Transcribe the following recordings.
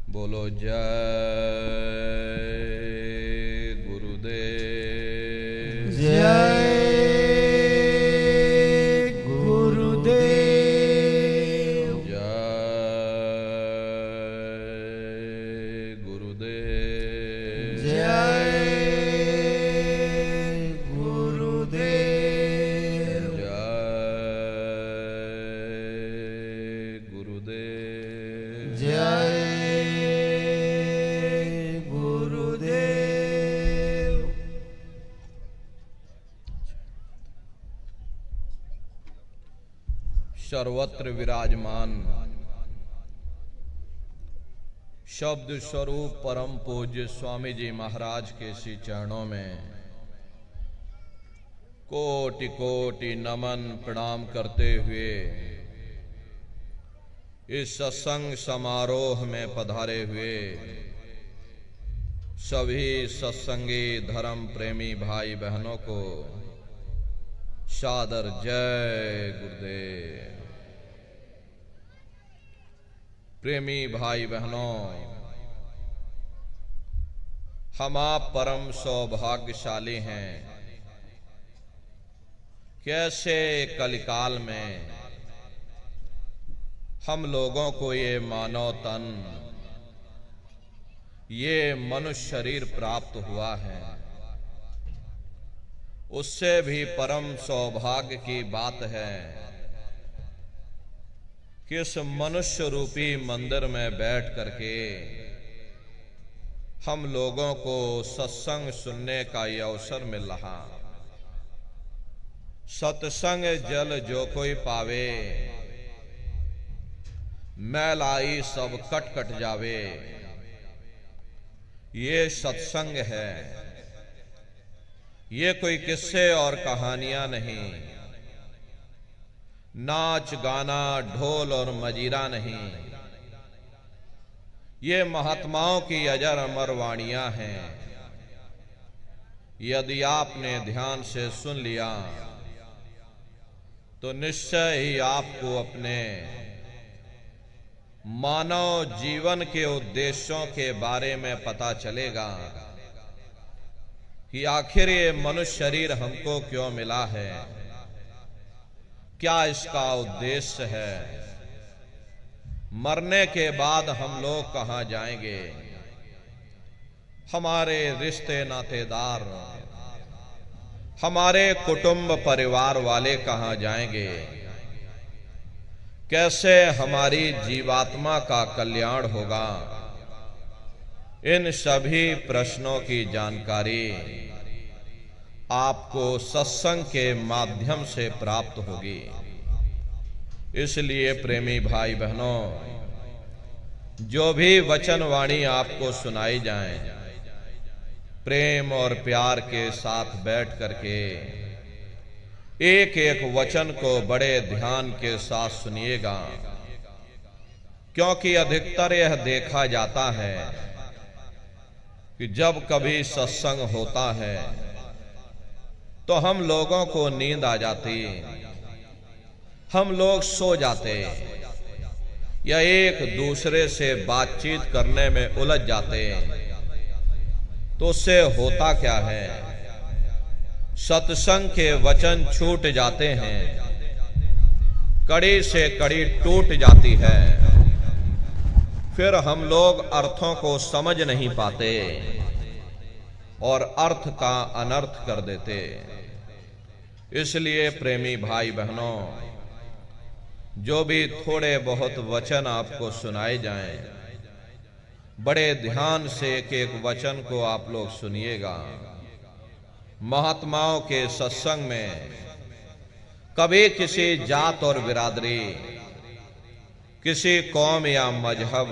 बोलो जय गुरुदेव। जय गुरुदेव। जय गुरुदेव। जय गुरुदेव। जय गुरुदेव। जय सर्वत्र विराजमान शब्द स्वरूप परम पूज्य स्वामी जी महाराज के श्री चरणों में कोटि कोटि नमन प्रणाम करते हुए इस सत्संग समारोह में पधारे हुए सभी सत्संगी धर्म प्रेमी भाई बहनों को सादर जय गुरुदेव। प्रेमी भाई बहनों, हम आप परम सौभाग्यशाली हैं। कैसे कलिकाल में हम लोगों को ये मानव तन, ये मनुष्य शरीर प्राप्त हुआ है। उससे भी परम सौभाग्य की बात है कि इस मनुष्य रूपी मंदिर में बैठ करके हम लोगों को सत्संग सुनने का ये अवसर मिल रहा। सत्संग जल जो कोई पावे, मैल आई सब कट कट जावे। ये सत्संग है, ये कोई किस्से और कहानियां नहीं, नाच गाना ढोल और मजीरा नहीं। ये महात्माओं की अजर अमर वाणियां हैं। यदि आपने ध्यान से सुन लिया तो निश्चय ही आपको अपने मानव जीवन के उद्देश्यों के बारे में पता चलेगा कि आखिर ये मनुष्य शरीर हमको क्यों मिला है, क्या इसका उद्देश्य है, मरने के बाद हम लोग कहां जाएंगे, हमारे रिश्ते नातेदार, हमारे कुटुंब परिवार वाले कहां जाएंगे, कैसे हमारी जीवात्मा का कल्याण होगा। इन सभी प्रश्नों की जानकारी आपको सत्संग के माध्यम से प्राप्त होगी। इसलिए प्रेमी भाई बहनों, जो भी वचन वाणी आपको सुनाई जाए, प्रेम और प्यार के साथ बैठ करके एक एक वचन को बड़े ध्यान के साथ सुनिएगा, क्योंकि अधिकतर यह देखा जाता है कि जब कभी सत्संग होता है तो हम लोगों को नींद आ जाती, हम लोग सो जाते या एक दूसरे से बातचीत करने में उलझ जाते। तो उससे होता क्या है, सत्संग के वचन छूट जाते हैं, कड़ी से कड़ी टूट जाती है, फिर हम लोग अर्थों को समझ नहीं पाते और अर्थ का अनर्थ कर देते। इसलिए प्रेमी भाई बहनों, जो भी थोड़े बहुत वचन आपको सुनाए जाएं, बड़े ध्यान से एक एक वचन को आप लोग सुनिएगा। महात्माओं के सत्संग में कभी किसी जात और बिरादरी, किसी कौम या मजहब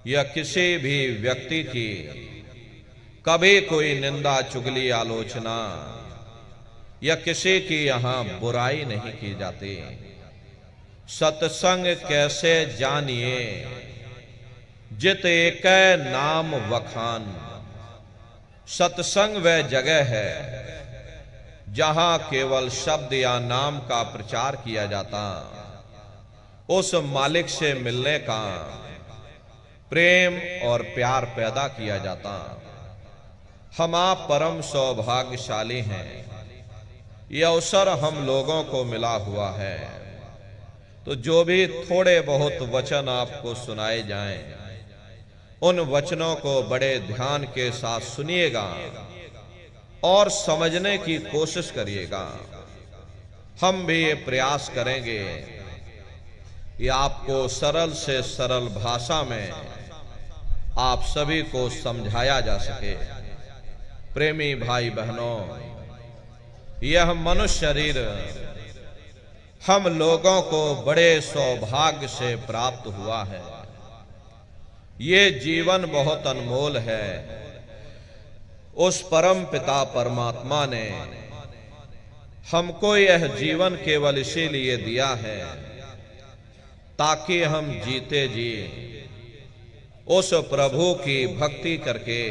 या किसी भी व्यक्ति की कभी कोई निंदा चुगली आलोचना या किसी की यहां बुराई नहीं की जाती। सत्संग कैसे जानिए, जित एक नाम वखान। सत्संग वह जगह है जहां केवल शब्द या नाम का प्रचार किया जाता। उस मालिक से मिलने का, प्रेम और प्यार पैदा किया जाता। हम आप परम सौभाग्यशाली हैं, यह अवसर हम लोगों को मिला हुआ है। तो जो भी थोड़े बहुत वचन आपको सुनाए जाएं, उन वचनों को बड़े ध्यान के साथ सुनिएगा और समझने की कोशिश करिएगा। हम भी ये प्रयास करेंगे कि आपको सरल से सरल भाषा में आप सभी को समझाया जा सके। प्रेमी भाई बहनों, यह मनुष्य शरीर हम लोगों को बड़े सौभाग्य से प्राप्त हुआ है। ये जीवन बहुत अनमोल है। उस परम पिता परमात्मा ने हमको यह जीवन केवल इसीलिए दिया है ताकि हम जीते जी उस प्रभु की भक्ति करके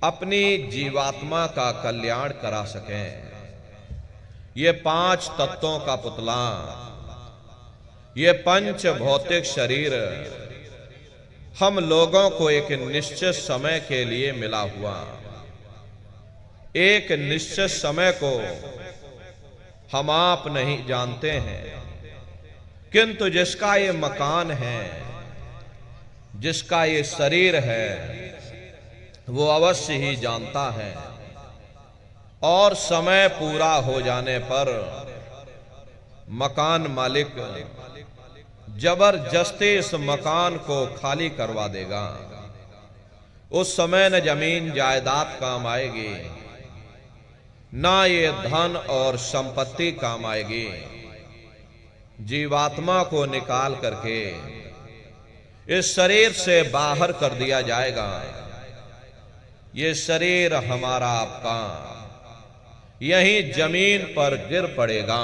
अपनी जीवात्मा का कल्याण करा सकें। ये 5 तत्वों का पुतला, ये पंच भौतिक शरीर हम लोगों को एक निश्चित समय के लिए मिला हुआ। एक निश्चित समय को हम आप नहीं जानते हैं, किंतु जिसका ये मकान है, जिसका ये शरीर है, वो अवश्य ही जानता है। और समय पूरा हो जाने पर मकान मालिक जबरदस्ती इस मकान को खाली करवा देगा। उस समय न जमीन जायदाद काम आएगी, ना ये धन और संपत्ति काम आएगी। जीवात्मा को निकाल करके इस शरीर से बाहर कर दिया जाएगा। ये शरीर हमारा आपका यहीं जमीन पर गिर पड़ेगा,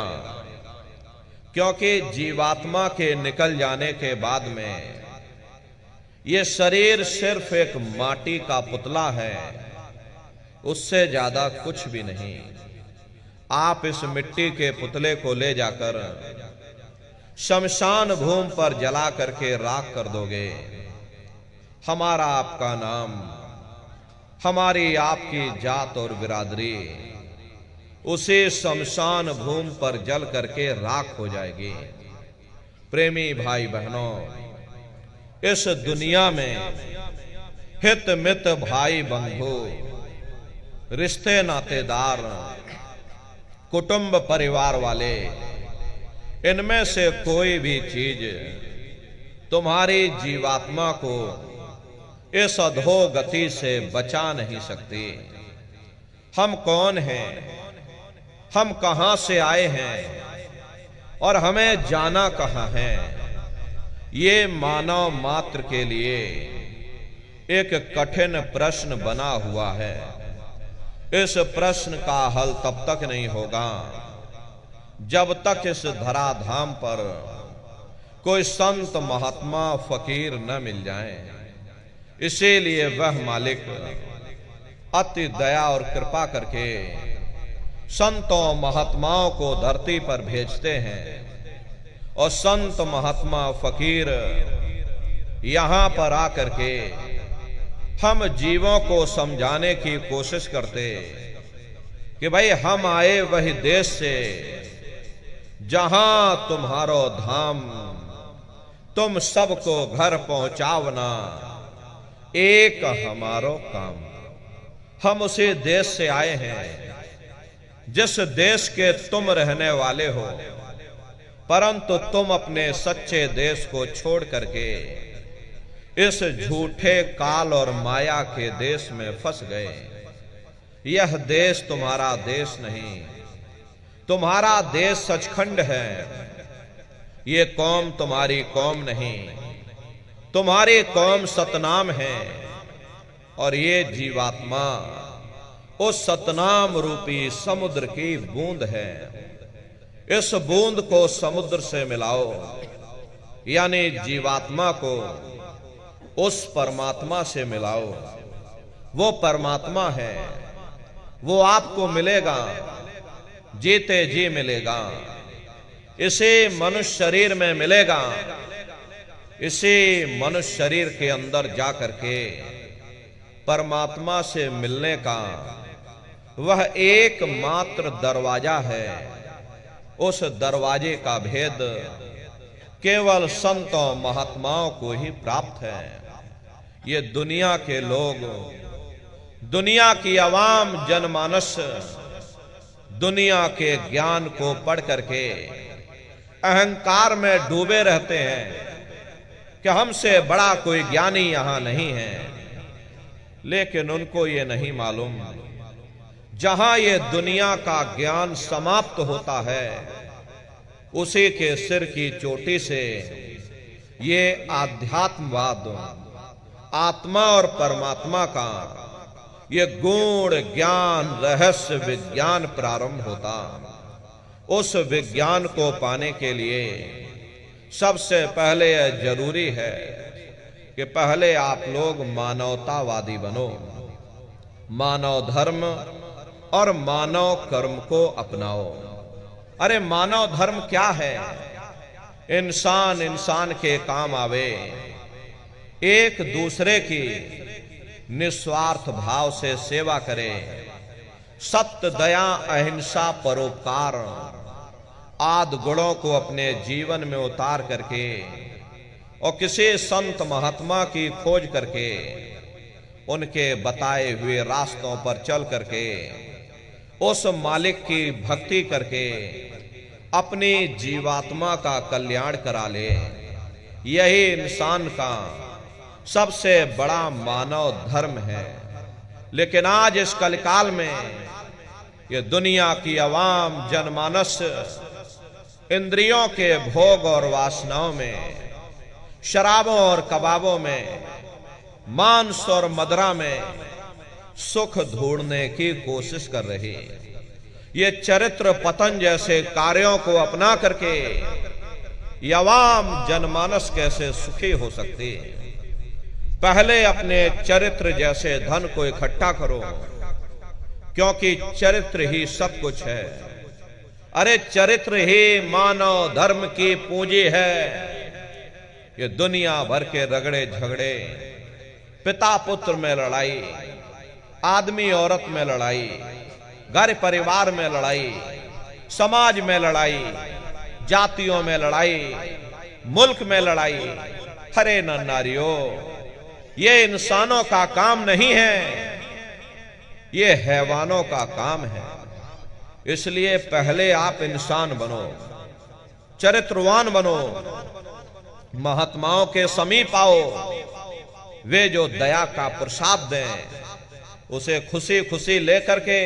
क्योंकि जीवात्मा के निकल जाने के बाद में ये शरीर सिर्फ एक माटी का पुतला है, उससे ज्यादा कुछ भी नहीं। आप इस मिट्टी के पुतले को ले जाकर शमशान भूमि पर जला करके राख कर दोगे। हमारा आपका नाम, हमारी आपकी जात और बिरादरी उसे शमशान भूमि पर जल करके राख हो जाएगी। प्रेमी भाई बहनों, इस दुनिया में हित मित भाई बंधु, रिश्ते नातेदार, कुटुंब परिवार वाले, इनमें से कोई भी चीज तुम्हारी जीवात्मा को इस अधोगति से बचा नहीं सकती। हम कौन हैं, हम कहां से आए हैं और हमें जाना कहां है, ये मानव मात्र के लिए एक कठिन प्रश्न बना हुआ है। इस प्रश्न का हल तब तक नहीं होगा जब तक इस धराधाम पर कोई संत महात्मा फकीर न मिल जाए। इसीलिए वह मालिक अति दया और कृपा करके संतों महात्माओं को धरती पर भेजते हैं, और संत महात्मा फकीर यहां पर आकर के हम जीवों को समझाने की कोशिश करते कि भाई हम आए वही देश से जहां तुम्हारो धाम, तुम सबको घर पहुंचावना एक हमारो काम। हम उसी देश से आए हैं जिस देश के तुम रहने वाले हो, परंतु तुम अपने सच्चे देश को छोड़ करके इस झूठे काल और माया के देश में फंस गए। यह देश तुम्हारा देश नहीं, तुम्हारा देश सचखंड है। ये कौम तुम्हारी कौम नहीं, तुम्हारी कौम सतनाम है, और ये जीवात्मा उस सतनाम रूपी समुद्र की बूंद है। इस बूंद को समुद्र से मिलाओ, यानी जीवात्मा को उस परमात्मा से मिलाओ। वो परमात्मा है, वो आपको मिलेगा, जीते जी मिलेगा। इसे मनुष्य शरीर में मिलेगा, इसी मनुष्य शरीर के अंदर जा करके परमात्मा से मिलने का वह एकमात्र दरवाजा है। उस दरवाजे का भेद केवल संतों महात्माओं को ही प्राप्त है। ये दुनिया के लोग, दुनिया की आवाम जनमानस दुनिया के ज्ञान को पढ़ करके अहंकार में डूबे रहते हैं कि हमसे बड़ा कोई ज्ञानी यहां नहीं है। लेकिन उनको ये नहीं मालूम, जहां ये दुनिया का ज्ञान समाप्त होता है उसी के सिर की चोटी से ये आध्यात्मवाद, आत्मा और परमात्मा का ये गूढ़ ज्ञान, रहस्य विज्ञान प्रारंभ होता। उस विज्ञान को पाने के लिए सबसे पहले यह जरूरी है कि पहले आप लोग मानवतावादी बनो, मानव धर्म और मानव कर्म को अपनाओ। अरे मानव धर्म क्या है? इंसान इंसान के काम आवे, एक दूसरे की निस्वार्थ भाव से सेवा करे, सत्य, दया, अहिंसा, परोपकार आदि गुणों को अपने जीवन में उतार करके और किसी संत महात्मा की खोज करके उनके बताए हुए रास्तों पर चल करके उस मालिक की भक्ति करके अपनी जीवात्मा का कल्याण करा ले। यही इंसान का सबसे बड़ा मानव धर्म है। लेकिन आज इस कलिकाल में ये दुनिया की आवाम जनमानस इंद्रियों के भोग और वासनाओं में, शराबों और कबाबों में, मांस और मदिरा में सुख ढूंढने की कोशिश कर रही। ये चरित्र पतन जैसे कार्यों को अपना करके ये आवाम जनमानस कैसे सुखी हो सकती? पहले अपने चरित्र जैसे धन को इकट्ठा करो, क्योंकि चरित्र ही सब कुछ है। अरे चरित्र ही मानव धर्म की पूंजी है। ये दुनिया भर के रगड़े झगड़े, पिता पुत्र में लड़ाई, आदमी औरत में लड़ाई, घर परिवार में लड़ाई, समाज में लड़ाई, जातियों में लड़ाई, मुल्क में लड़ाई। अरे न नारियों, ये इंसानों का काम नहीं है, ये हैवानों का काम है। इसलिए पहले आप इंसान बनो, चरित्रवान बनो, महात्माओं के समीप आओ। वे जो दया का प्रसाद दें उसे खुशी खुशी लेकर के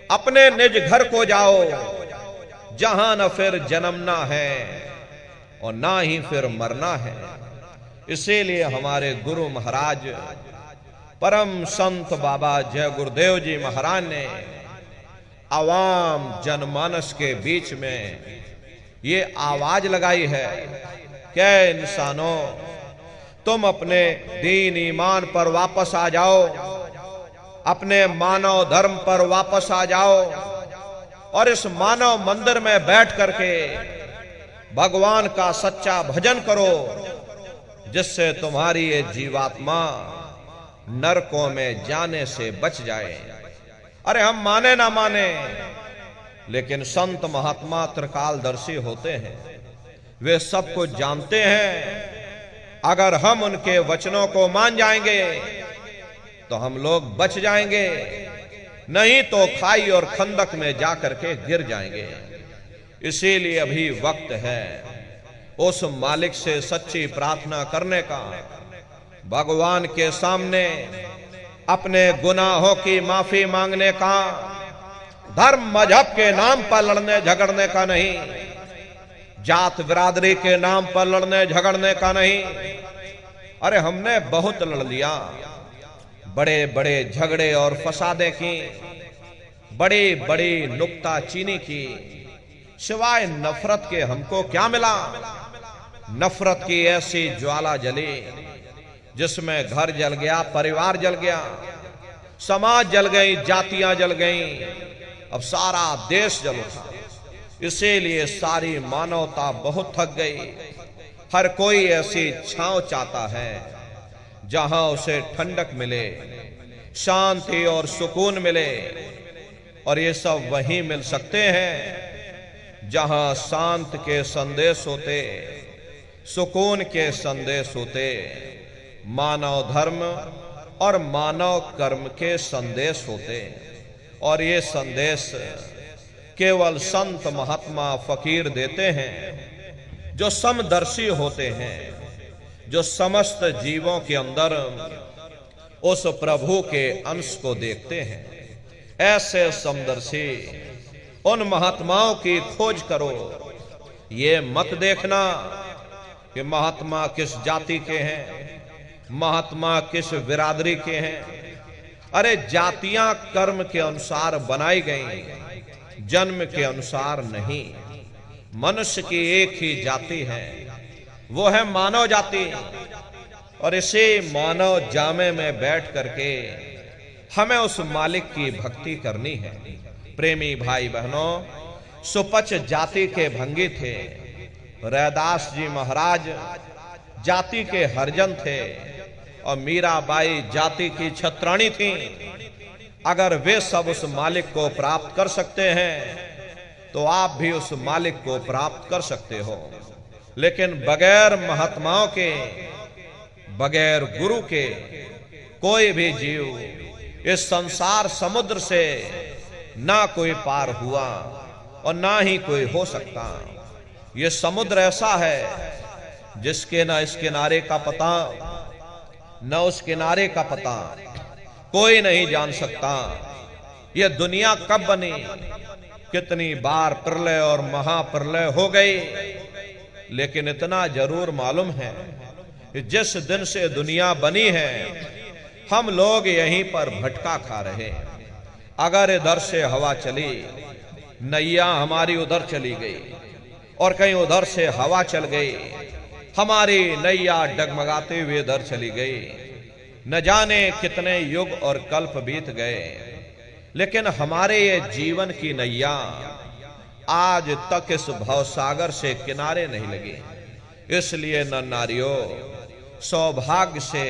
अपने निज घर को जाओ, जहां न फिर जन्मना है और ना ही फिर मरना है। इसीलिए हमारे गुरु महाराज परम संत बाबा जय गुरुदेव जी महाराज ने आवाम जनमानस के बीच में ये आवाज लगाई है कि इंसानों, तुम अपने दीन ईमान पर वापस आ जाओ, अपने मानव धर्म पर वापस आ जाओ और इस मानव मंदिर में बैठ करके भगवान का सच्चा भजन करो, जिससे तुम्हारी ये जीवात्मा नरकों में जाने से बच जाए। अरे हम माने ना माने, लेकिन संत महात्मा त्रिकालदर्शी होते हैं, वे सब कुछ जानते हैं। अगर हम उनके वचनों को मान जाएंगे तो हम लोग बच जाएंगे, नहीं तो खाई और खंदक में जाकर के गिर जाएंगे। इसीलिए अभी वक्त है उस मालिक से सच्ची प्रार्थना करने का, भगवान के सामने अपने गुनाहों की माफी मांगने का, धर्म मजहब के नाम पर लड़ने झगड़ने का नहीं, जात बिरादरी के नाम पर लड़ने झगड़ने का नहीं। अरे हमने बहुत लड़ लिया, बड़े बड़े झगड़े और फसादें की, बड़ी बड़ी नुक्ताचीनी की, सिवाय नफरत के हमको क्या मिला? नफरत की ऐसी ज्वाला जली जिसमें घर जल गया, परिवार जल गया, समाज जल गई, जातियां जल गई, अब सारा देश जल उठा। इसीलिए सारी मानवता बहुत थक गई, हर कोई ऐसी छांव चाहता है जहां उसे ठंडक मिले, शांति और सुकून मिले, और ये सब वहीं मिल सकते हैं जहां शांत के संदेश होते, सुकून के संदेश होते, मानव धर्म और मानव कर्म के संदेश होते। और ये संदेश केवल संत महात्मा फकीर देते हैं जो समदर्शी होते हैं, जो समस्त जीवों के अंदर उस प्रभु के अंश को देखते हैं। ऐसे समदर्शी उन महात्माओं की खोज करो। ये मत देखना कि महात्मा किस जाति के हैं, महात्मा किस बिरादरी के हैं। अरे जातियां कर्म के अनुसार बनाई गई, जन्म के अनुसार नहीं। मनुष्य की एक ही जाति है, वो है मानव जाति। और इसी मानव जामे में बैठ करके हमें उस मालिक की भक्ति करनी है। प्रेमी भाई बहनों, सुपच जाति के भंगी थे, रैदास जी महाराज जाति के हरजन थे, और मीराबाई जाति की छत्राणी थी। अगर वे सब उस मालिक को प्राप्त कर सकते हैं तो आप भी उस मालिक को प्राप्त कर सकते हो। लेकिन बगैर महात्माओं के, बगैर गुरु के कोई भी जीव इस संसार समुद्र से ना कोई पार हुआ और ना ही कोई हो सकता। ये समुद्र ऐसा है जिसके ना इस किनारे का पता, न उस किनारे का पता, कोई नहीं जान सकता। ये दुनिया कब बनी, कितनी बार प्रलय और महाप्रलय हो गई, लेकिन इतना जरूर मालूम है कि जिस दिन से दुनिया बनी है हम लोग यहीं पर भटका खा रहे। अगर इधर से हवा चली, नैया हमारी उधर चली गई, और कहीं उधर से हवा चल गई, हमारी नैया डगमगाते हुए इधर चली गई। न जाने कितने युग और कल्प बीत गए, लेकिन हमारे ये जीवन की नैया आज तक इस भवसागर से किनारे नहीं लगी। इसलिए न नारियों, सौभाग्य से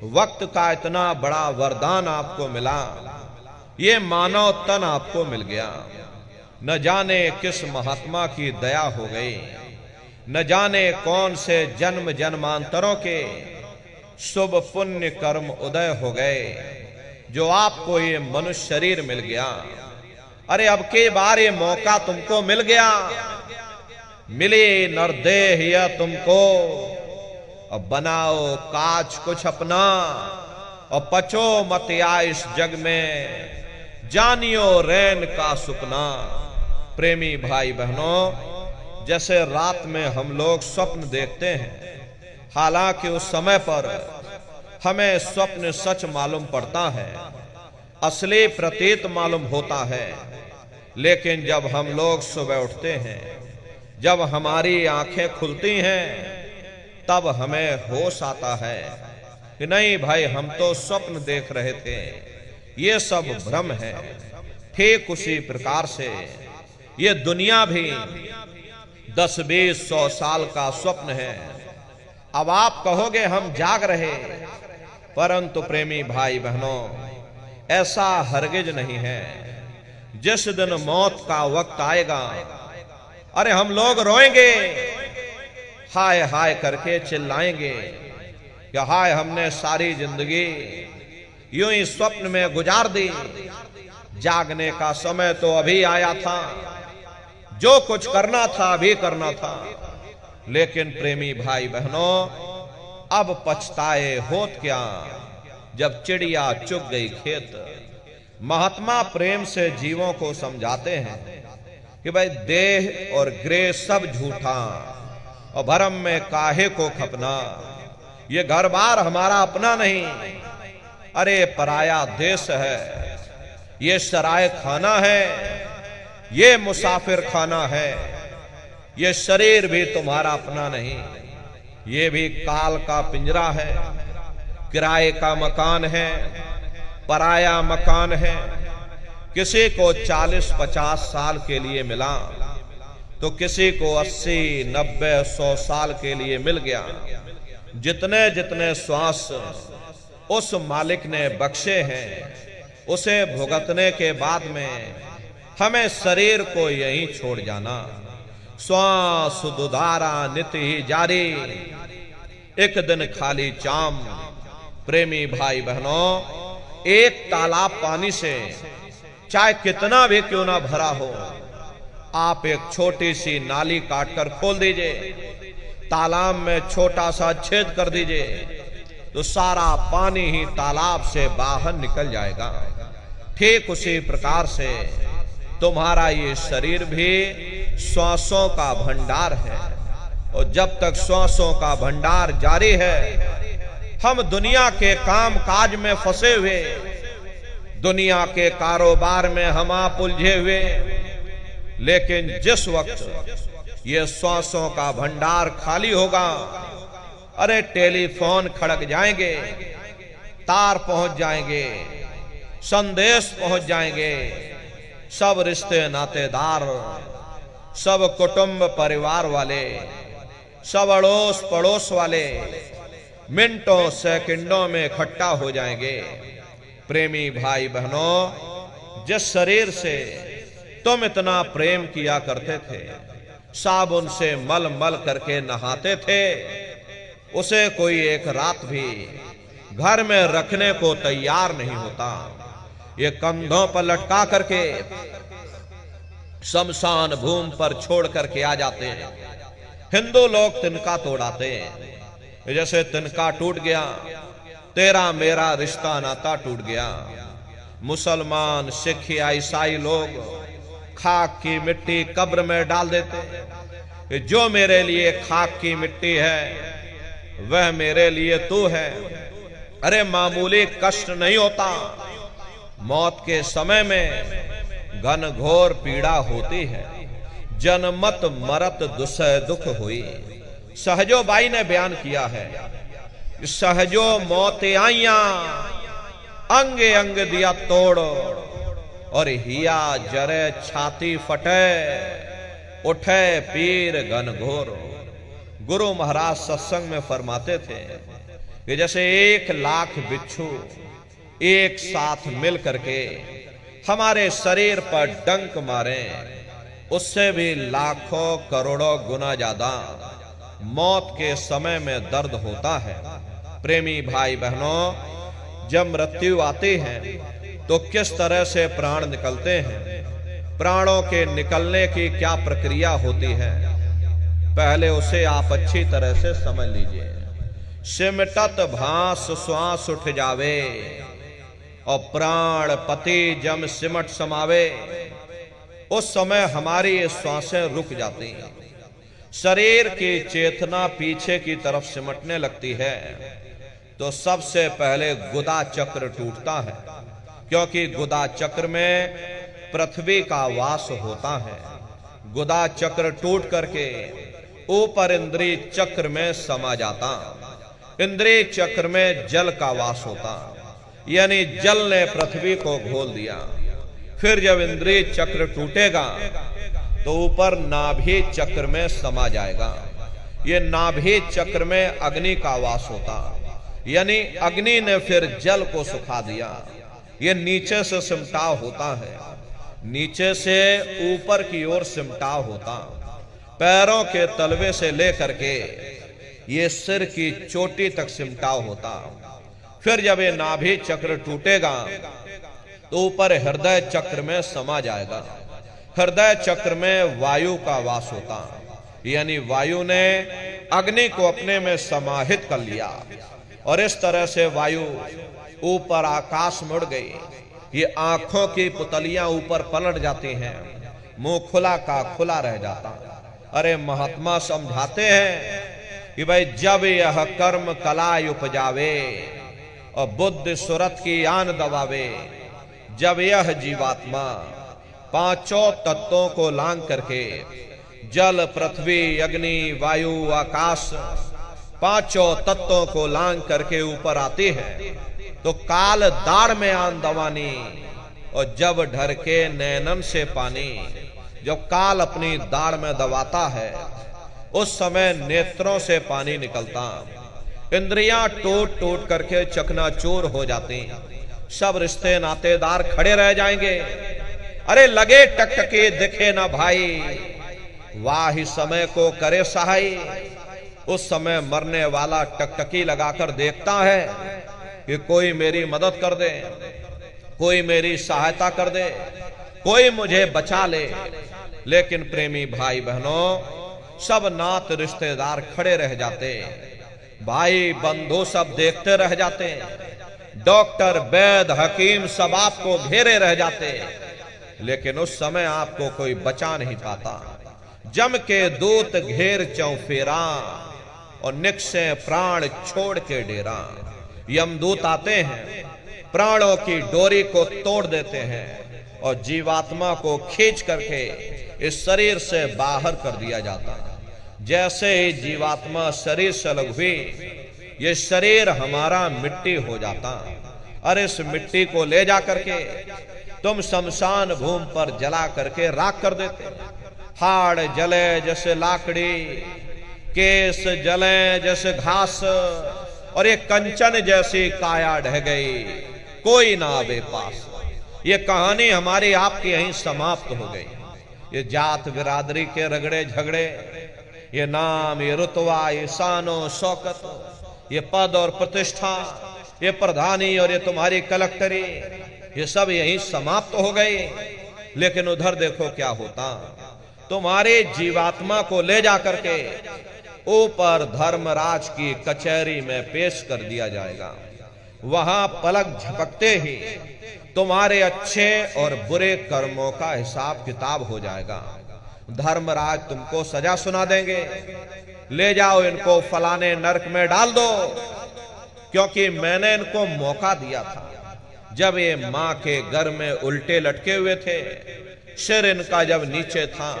वक्त का इतना बड़ा वरदान आपको मिला, ये मानव तन आपको मिल गया। न जाने किस महात्मा की दया हो गई, न जाने कौन से जन्म जन्मांतरों के शुभ पुण्य कर्म उदय हो गए जो आपको ये मनुष्य शरीर मिल गया। अरे अब के बार ये मौका तुमको मिल गया, मिले नरदेह या तुमको। अब बनाओ काज कुछ अपना और पचो मत या इस जग में, जानियो रैन का सुपना। प्रेमी भाई बहनों, जैसे रात में हम लोग स्वप्न देखते हैं, हालांकि उस समय पर हमें स्वप्न सच मालूम पड़ता है, असली प्रतीत मालूम होता है। लेकिन जब हम लोग सुबह उठते हैं, जब हमारी आंखें खुलती हैं, तब हमें होश आता है कि नहीं भाई, हम तो स्वप्न देख रहे थे, ये सब भ्रम है। ठीक उसी प्रकार से ये दुनिया भी 10-20-100 साल का स्वप्न है। अब आप कहोगे हम जाग रहे, परंतु प्रेमी भाई बहनों, ऐसा हरगिज नहीं है। जिस दिन मौत का वक्त आएगा, अरे हम लोग रोएंगे, हाय हाय करके चिल्लाएंगे कि हाय, हमने सारी जिंदगी यूं ही स्वप्न में गुजार दी, जागने का समय तो अभी आया था, जो कुछ करना था अभी करना था। लेकिन प्रेमी भाई बहनों, अब पछताए होत क्या जब चिड़िया चुग गई खेत। महात्मा प्रेम से जीवों को समझाते हैं कि भाई देह और गृह सब झूठा, और भरम में काहे को खपना। ये घर बार हमारा अपना नहीं, अरे पराया देश है। ये सराय खाना है, ये मुसाफिर खाना है। ये शरीर भी तुम्हारा अपना नहीं, ये भी काल का पिंजरा है, किराए का मकान है, पराया मकान है। किसी को 40-50 साल के लिए मिला तो किसी को 80, 90, 100 साल के लिए मिल गया। जितने जितने श्वास उस मालिक ने बख्शे हैं, उसे भुगतने के बाद में हमें शरीर को यहीं छोड़ जाना। श्वास दुधारा नित ही जारी, एक दिन खाली चाम। प्रेमी भाई बहनों, एक तालाब पानी से चाहे कितना भी क्यों ना भरा हो, आप एक छोटी सी नाली काटकर खोल दीजिए, तालाब में छोटा सा छेद कर दीजिए, तो सारा पानी ही तालाब से बाहर निकल जाएगा। ठीक उसी प्रकार से तुम्हारा ये शरीर भी श्वासों का भंडार है, और जब तक श्वासों का भंडार जारी है, हम दुनिया के काम काज में फंसे हुए, दुनिया के कारोबार में हम आप उलझे हुए। लेकिन जिस वक्त ये श्वासों का भंडार खाली होगा, अरे टेलीफोन खड़क जाएंगे, तार पहुंच जाएंगे, संदेश पहुंच जाएंगे, सब रिश्ते नातेदार, सब कुटुंब परिवार वाले, सब अड़ोस पड़ोस वाले मिनटों सेकंडों में इकट्ठा हो जाएंगे। प्रेमी भाई बहनों, जिस शरीर से तुम इतना प्रेम किया करते थे, साबुन से मल मल करके नहाते थे, उसे कोई एक रात भी घर में रखने को तैयार नहीं होता। ये कंधों पर लटका करके शमशान भूमि पर छोड़ करके आ जाते हैं। हिंदू लोग तिनका तोड़ाते हैं, जैसे तिनका टूट गया, तेरा मेरा रिश्ता नाता टूट गया। मुसलमान, सिख या ईसाई लोग खाक की मिट्टी कब्र में डाल देते हैं। जो मेरे लिए खाक की मिट्टी है, वह मेरे लिए तू है। अरे मामूली कष्ट नहीं होता, मौत के समय में घनघोर पीड़ा होती है। जनमत मरत दुसह दुख हुई, सहजो बाई ने बयान किया है। सहजो मौत आइया, अंगे अंग दिया तोड़, और हिया जरे छाती फटे, उठे पीर घनघोर। गुरु महाराज सत्संग में फरमाते थे कि जैसे 1,00,000 बिच्छू एक साथ मिल करके हमारे शरीर पर डंक मारे, उससे भी लाखों करोड़ों गुना ज्यादा मौत के समय में दर्द होता है। प्रेमी भाई बहनों, जब मृत्यु आती है तो किस तरह से प्राण निकलते हैं, प्राणों के निकलने की क्या प्रक्रिया होती है, पहले उसे आप अच्छी तरह से समझ लीजिए। सिमटत भास श्वास उठ जावे, और प्राण पति जम सिमट समावे, उस समय हमारी ये श्वासें रुक जाती हैं, शरीर की चेतना पीछे की तरफ सिमटने लगती है। तो सबसे पहले गुदा चक्र टूटता है, क्योंकि गुदा चक्र में पृथ्वी का वास होता है। गुदा चक्र टूट करके ऊपर इंद्रिय चक्र में समा जाता, इंद्रिय चक्र में जल का वास होता, यानी जल ने पृथ्वी को घोल दिया। फिर जब इंद्रिय चक्र टूटेगा तो ऊपर नाभि चक्र में समा जाएगा। ये नाभि चक्र में अग्नि का वास होता, यानी अग्नि ने फिर जल को सुखा दिया। ये नीचे से सिमटाव होता है, नीचे से ऊपर की ओर सिमटाव होता, पैरों के तलवे से लेकर के ये सिर की चोटी तक सिमटाव होता। फिर जब ये नाभि चक्र टूटेगा तो ऊपर हृदय चक्र में समा जाएगा। हृदय चक्र में वायु का वास होता, यानी वायु ने अग्नि को अपने में समाहित कर लिया, और इस तरह से वायु ऊपर आकाश मुड़ गई। ये आंखों की पुतलियां ऊपर पलट जाती हैं, मुंह खुला का खुला रह जाता। अरे महात्मा समझाते हैं कि भाई जब यह कर्म कला उपजावे और बुद्धि सुरत की आन दबावे, जब यह जीवात्मा पांचों तत्वों को लांग करके जल, पृथ्वी, अग्नि, वायु, आकाश, पांचों तत्वों को लांग करके ऊपर आती है, तो काल दाढ़ में आन दवानी, और जब ढर के नैनन से पानी, जब काल अपनी दाढ़ में दबाता है उस समय नेत्रों से पानी निकलता, इंद्रियां टूट टूट करके चकनाचूर हो जाती, सब रिश्ते नातेदार खड़े रह जाएंगे। अरे लगे टकटकी दिखे ना भाई, वाह समय को करे सहाय। उस समय मरने वाला टकटकी लगाकर देखता है कि कोई मेरी मदद कर दे, कोई मेरी सहायता कर दे, कोई मुझे बचा ले। लेकिन प्रेमी भाई बहनों, सब नात रिश्तेदार खड़े रह जाते, भाई बंधु सब देखते रह जाते, डॉक्टर वैद्य हकीम सब आपको घेरे रह जाते, लेकिन उस समय आपको कोई बचा नहीं पाता। जम के दूत घेर चौफेरा और निकसे प्राण छोड़ के डेरा। यमदूत आते हैं, प्राणों की डोरी को तोड़ देते हैं और जीवात्मा को खींच करके इस शरीर से बाहर कर दिया जाता। जैसे ही जीवात्मा शरीर से अलग हुई, ये शरीर हमारा मिट्टी हो जाता। और इस मिट्टी को ले जा करके तुम शमशान भूमि पर जला करके राख कर देते। हाड़ जले जैसे लाकड़ी, केस जले जैसे घास, और ये कंचन जैसी काया ढह गई, कोई ना आवे पास। ये कहानी हमारी आपकी यहीं समाप्त हो गई। ये जात बिरादरी के रगड़े झगड़े, ये नाम, ये रुतबा, ये शानो शौकत, ये पद और प्रतिष्ठा, ये प्रधानी और ये तुम्हारी कलेक्टरी, ये सब यहीं समाप्त हो गई। लेकिन उधर देखो क्या होता, तुम्हारे जीवात्मा को ले जा करके ऊपर धर्मराज की कचहरी में पेश कर दिया जाएगा। वहां पलक झपकते ही तुम्हारे अच्छे और बुरे कर्मों का हिसाब किताब हो जाएगा। धर्मराज तुमको सजा सुना देंगे, ले जाओ इनको फलाने नरक में डाल दो, क्योंकि मैंने इनको मौका दिया था। जब ये मां के घर में उल्टे लटके हुए थे, सिर इनका जब नीचे था,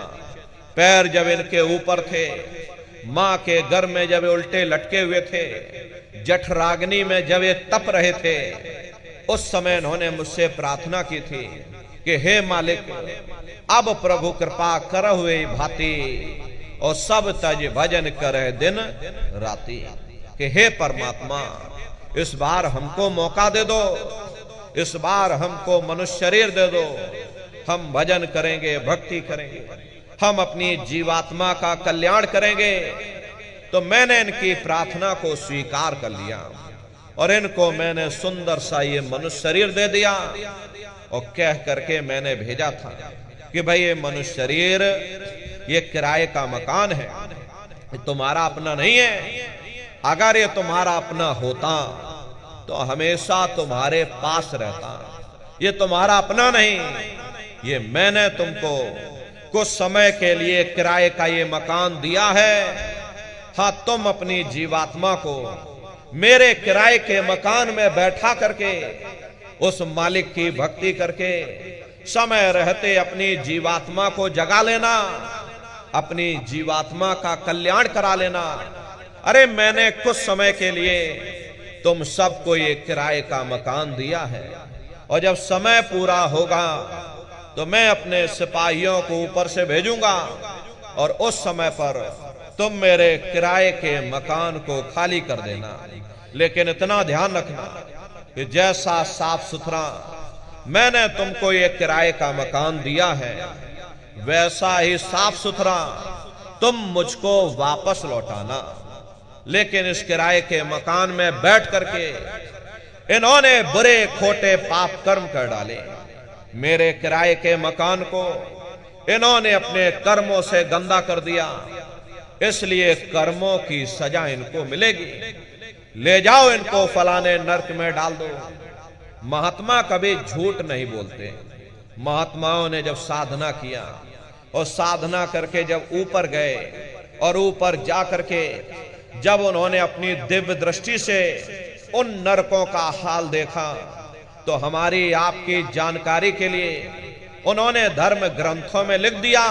पैर जब इनके ऊपर थे, मां के घर में जब उल्टे लटके हुए थे, जठराग्नि में जब ये तप रहे थे, उस समय इन्होंने मुझसे प्रार्थना की थी कि हे मालिक, अब प्रभु कृपा कर हुए भांति और सब तज भजन करे दिन राती। कि हे परमात्मा, इस बार हमको मौका दे दो, इस बार हमको मनुष्य शरीर दे दो, हम भजन करेंगे, भक्ति करेंगे, हम अपनी जीवात्मा का कल्याण करेंगे। तो मैंने इनकी प्रार्थना को स्वीकार कर लिया और इनको मैंने सुंदर सा ये मनुष्य शरीर दे दिया और कह करके मैंने भेजा था कि भाई ये मनुष्य शरीर, ये किराए का मकान है, ये तुम्हारा अपना नहीं है। अगर ये तुम्हारा अपना होता तो हमेशा तुम्हारे पास रहता। ये तुम्हारा अपना नहीं, ये मैंने तुमको कुछ समय के लिए किराए का ये मकान दिया है। हाँ, तुम अपनी जीवात्मा को मेरे किराए के मकान में बैठा करके उस मालिक की भक्ति करके समय रहते अपनी जीवात्मा को जगा लेना, अपनी जीवात्मा का कल्याण करा लेना। अरे मैंने कुछ समय के लिए तुम सबको ये किराए का मकान दिया है और जब समय पूरा होगा तो मैं अपने सिपाहियों को ऊपर से भेजूंगा और उस समय पर तुम मेरे किराए के मकान को खाली कर देना। लेकिन इतना ध्यान रखना कि जैसा साफ सुथरा मैंने तुमको ये किराए का मकान दिया है, वैसा ही साफ सुथरा तुम मुझको वापस लौटाना। लेकिन इस किराए के मकान में बैठ करके इन्होंने बुरे खोटे पाप कर्म कर डाले। मेरे किराए के मकान को इन्होंने अपने कर्मों से गंदा कर दिया, इसलिए कर्मों की सजा इनको मिलेगी। ले जाओ इनको फलाने नरक में डाल दो। महात्मा कभी झूठ नहीं बोलते। महात्माओं ने जब साधना किया और साधना करके जब ऊपर गए और ऊपर जा करके जब उन्होंने अपनी दिव्य दृष्टि से उन नरकों का हाल देखा, तो हमारी आपकी जानकारी के लिए उन्होंने धर्म ग्रंथों में लिख दिया,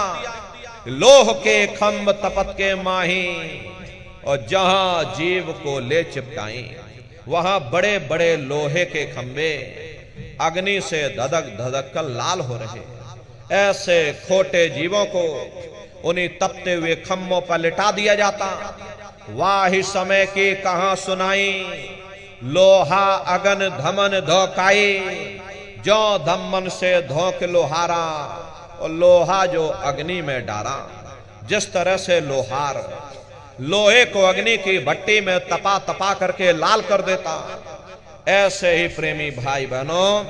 लोह के खम्भ तपत के माही और जहां जीव को ले चिपकाई, वहां बड़े बड़े लोहे के खंभे अग्नि से धधक धधक कर लाल हो रहे। ऐसे खोटे जीवों को उन्हीं तपते हुए खम्भों पर लिटा दिया जाता। वाही समय की कहां सुनाई, लोहा अगन धमन धोकाई, जो धमन से धोक लोहारा, और लोहा जो अग्नि में डारा। जिस तरह से लोहार लोहे को अग्नि की भट्टी में तपा तपा करके लाल कर देता, ऐसे ही प्रेमी भाई बहनों,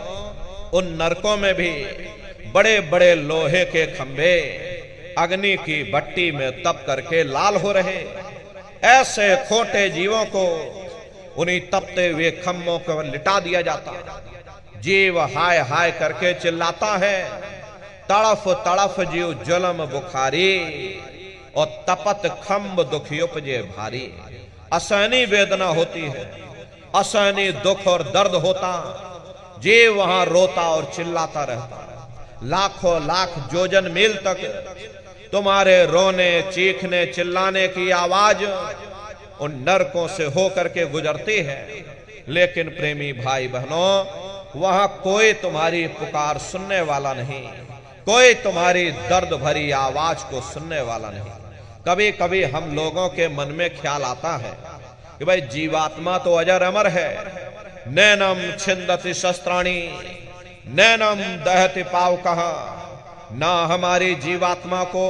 उन नरकों में भी बड़े बड़े लोहे के खंभे अग्नि की भट्टी में तप करके लाल हो रहे। ऐसे खोटे जीवों को उन्हीं तपते हुए खंभों को लिटा दिया जाता। जीव हाय हाय करके चिल्लाता है, तड़फ तड़फ जीव जुल्म बुखारी, और तपत खंभ दुख उपजे भारी। असहनीय वेदना होती है, असहनीय दुख और दर्द होता, जीव वहां रोता और चिल्लाता रहता है। लाखों लाख जोजन मील तक तुम्हारे रोने चीखने चिल्लाने की आवाज उन नरकों से होकर के गुजरती है। लेकिन प्रेमी भाई बहनों, वहां कोई तुम्हारी पुकार सुनने वाला नहीं, कोई तुम्हारी दर्द भरी आवाज को सुनने वाला नहीं। कभी कभी हम लोगों के मन में ख्याल आता है कि भाई जीवात्मा तो अजर अमर है, नैनम छिंदति शस्त्राणी, नैनम दहति पावकः, ना हमारी जीवात्मा को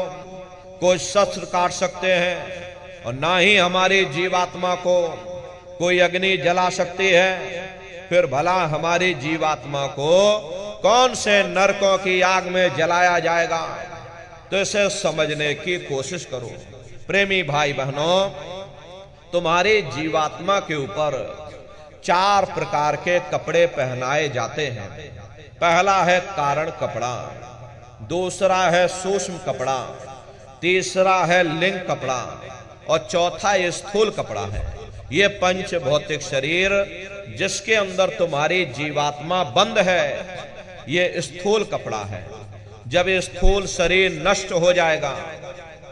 कोई शस्त्र काट सकते हैं और ना ही हमारी जीवात्मा को कोई अग्नि जला सकती है। फिर भला हमारी जीवात्मा को कौन से नरकों की आग में जलाया जाएगा? तो इसे समझने की कोशिश करो। प्रेमी भाई बहनों, तुम्हारी जीवात्मा के ऊपर 4 प्रकार के कपड़े पहनाए जाते हैं। पहला है कारण कपड़ा, दूसरा है सूक्ष्म कपड़ा, तीसरा है लिंग कपड़ा, और चौथा ये स्थूल कपड़ा है। ये पंच भौतिक शरीर जिसके अंदर तुम्हारी जीवात्मा बंद है, ये स्थूल कपड़ा है। जब ये स्थूल शरीर नष्ट हो जाएगा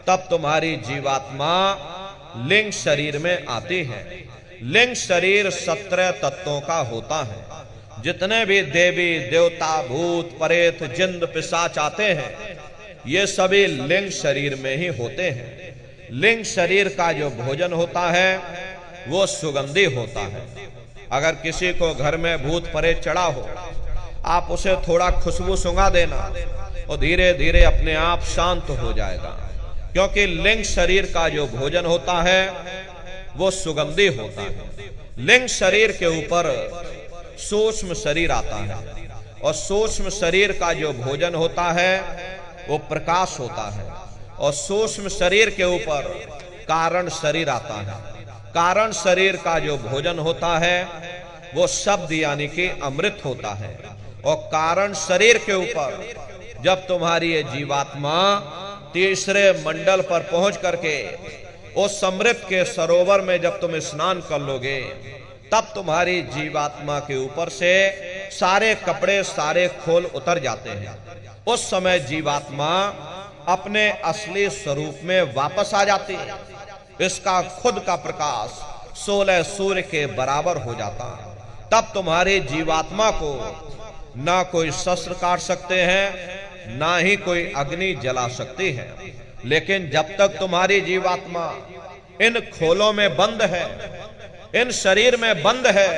तब तुम्हारी जीवात्मा लिंग शरीर में आती है। लिंग शरीर 17 तत्वों का होता है। जितने भी देवी देवता भूत प्रेत जिन्न पिशाच आते हैं, ये सभी लिंग शरीर में ही होते हैं। लिंग शरीर का जो भोजन होता है वो सुगंधी होता है। अगर किसी को घर में भूत प्रेत चढ़ा हो, आप उसे थोड़ा खुशबू सूंघा देना और धीरे धीरे अपने आप शांत हो जाएगा, क्योंकि लिंग शरीर का जो भोजन होता है वो सुगंधी होता है। लिंग शरीर के ऊपर सूक्ष्म शरीर आता है, और सूक्ष्म शरीर का जो भोजन होता है वो प्रकाश होता है, और सूक्ष्म शरीर के ऊपर कारण शरीर आता है। कारण शरीर का जो भोजन होता है वो शब्द यानी कि अमृत होता है। और कारण शरीर के ऊपर जब तुम्हारी ये जीवात्मा तीसरे मंडल पर पहुंच करके उस अमृत के सरोवर में जब तुम स्नान कर लोगे, तब तुम्हारी जीवात्मा के ऊपर से सारे कपड़े सारे खोल उतर जाते हैं। उस समय जीवात्मा अपने असली स्वरूप में वापस आ जाती है। इसका खुद का प्रकाश 16 सूर्य के बराबर हो जाता। तब तुम्हारी जीवात्मा को ना कोई शस्त्र काट सकते हैं, ना ही कोई अग्नि जला सकती है। लेकिन जब तक तुम्हारी जीवात्मा इन खोलों में बंद है, इन शरीर में बंद है,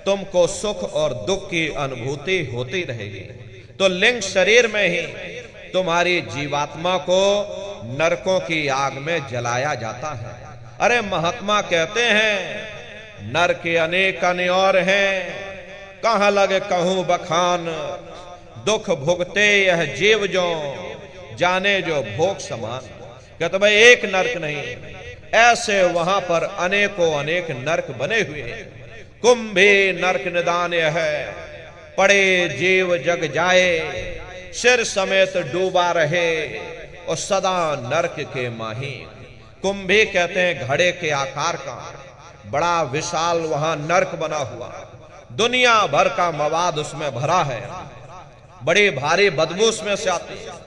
तुमको सुख और दुख की अनुभूति होती रहेगी। तो लिंग शरीर में ही तुम्हारी जीवात्मा को नरकों की आग में जलाया जाता है। अरे महात्मा कहते हैं, नर के अनेक और हैं, कहां लगे कहूं बखान, दुख भुगते यह जीव जो, जाने जो भोग समान। कहते भाई एक नरक नहीं, ऐसे वहां पर अनेकों अनेक नरक बने हुए हैं। कुंभी नरक निदान है, पड़े जीव जग जाए, सिर समेत डूबा रहे और सदा नरक के माही। कुंभी कहते हैं घड़े के आकार का बड़ा विशाल वहां नरक बना हुआ, दुनिया भर का मवाद उसमें भरा है, बड़ी भारी बदबू उसमें से आती है।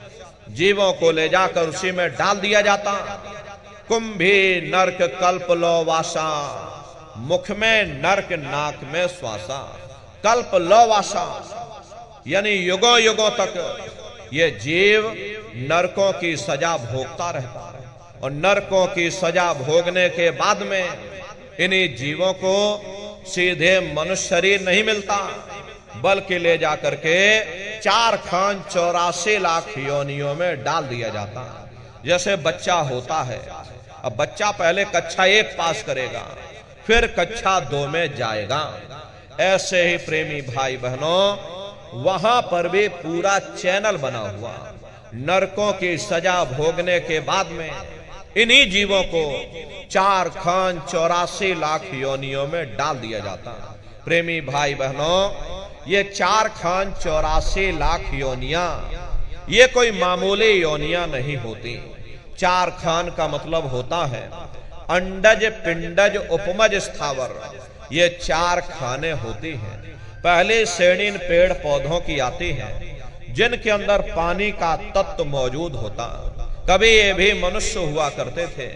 जीवों को ले जाकर उसी में डाल दिया जाता। कुंभी नरक कल्प लो वासा, मुख में नरक नाक में श्वासा। कल्प लो वासा यानी युगों युगों तक ये जीव नरकों की सजा भोगता रहता है, और नरकों की सजा भोगने के बाद में इन्हीं जीवों को सीधे मनुष्य शरीर नहीं मिलता, बल्कि ले जाकर के 4 खान 84 लाख योनियों में डाल दिया जाता है। जैसे बच्चा होता है, अब बच्चा पहले कक्षा 1 पास करेगा, फिर कक्षा 2 में जाएगा। ऐसे ही प्रेमी भाई बहनों, वहां पर भी पूरा चैनल बना हुआ, नरकों की सजा भोगने के बाद में इन्हीं जीवों को 4 खान 84 लाख योनियों में डाल दिया जाता। प्रेमी भाई बहनों, ये 4 खान 84 लाख योनियां ये कोई मामूली योनियां नहीं होती। 4 खान का मतलब होता है अंडज, पिंडज, उपमज, स्थावर, ये 4 खाने होती हैं। पहली श्रेणी पेड़ पौधों की आती है जिनके अंदर पानी का तत्व मौजूद होता। कभी ये भी मनुष्य हुआ करते थे,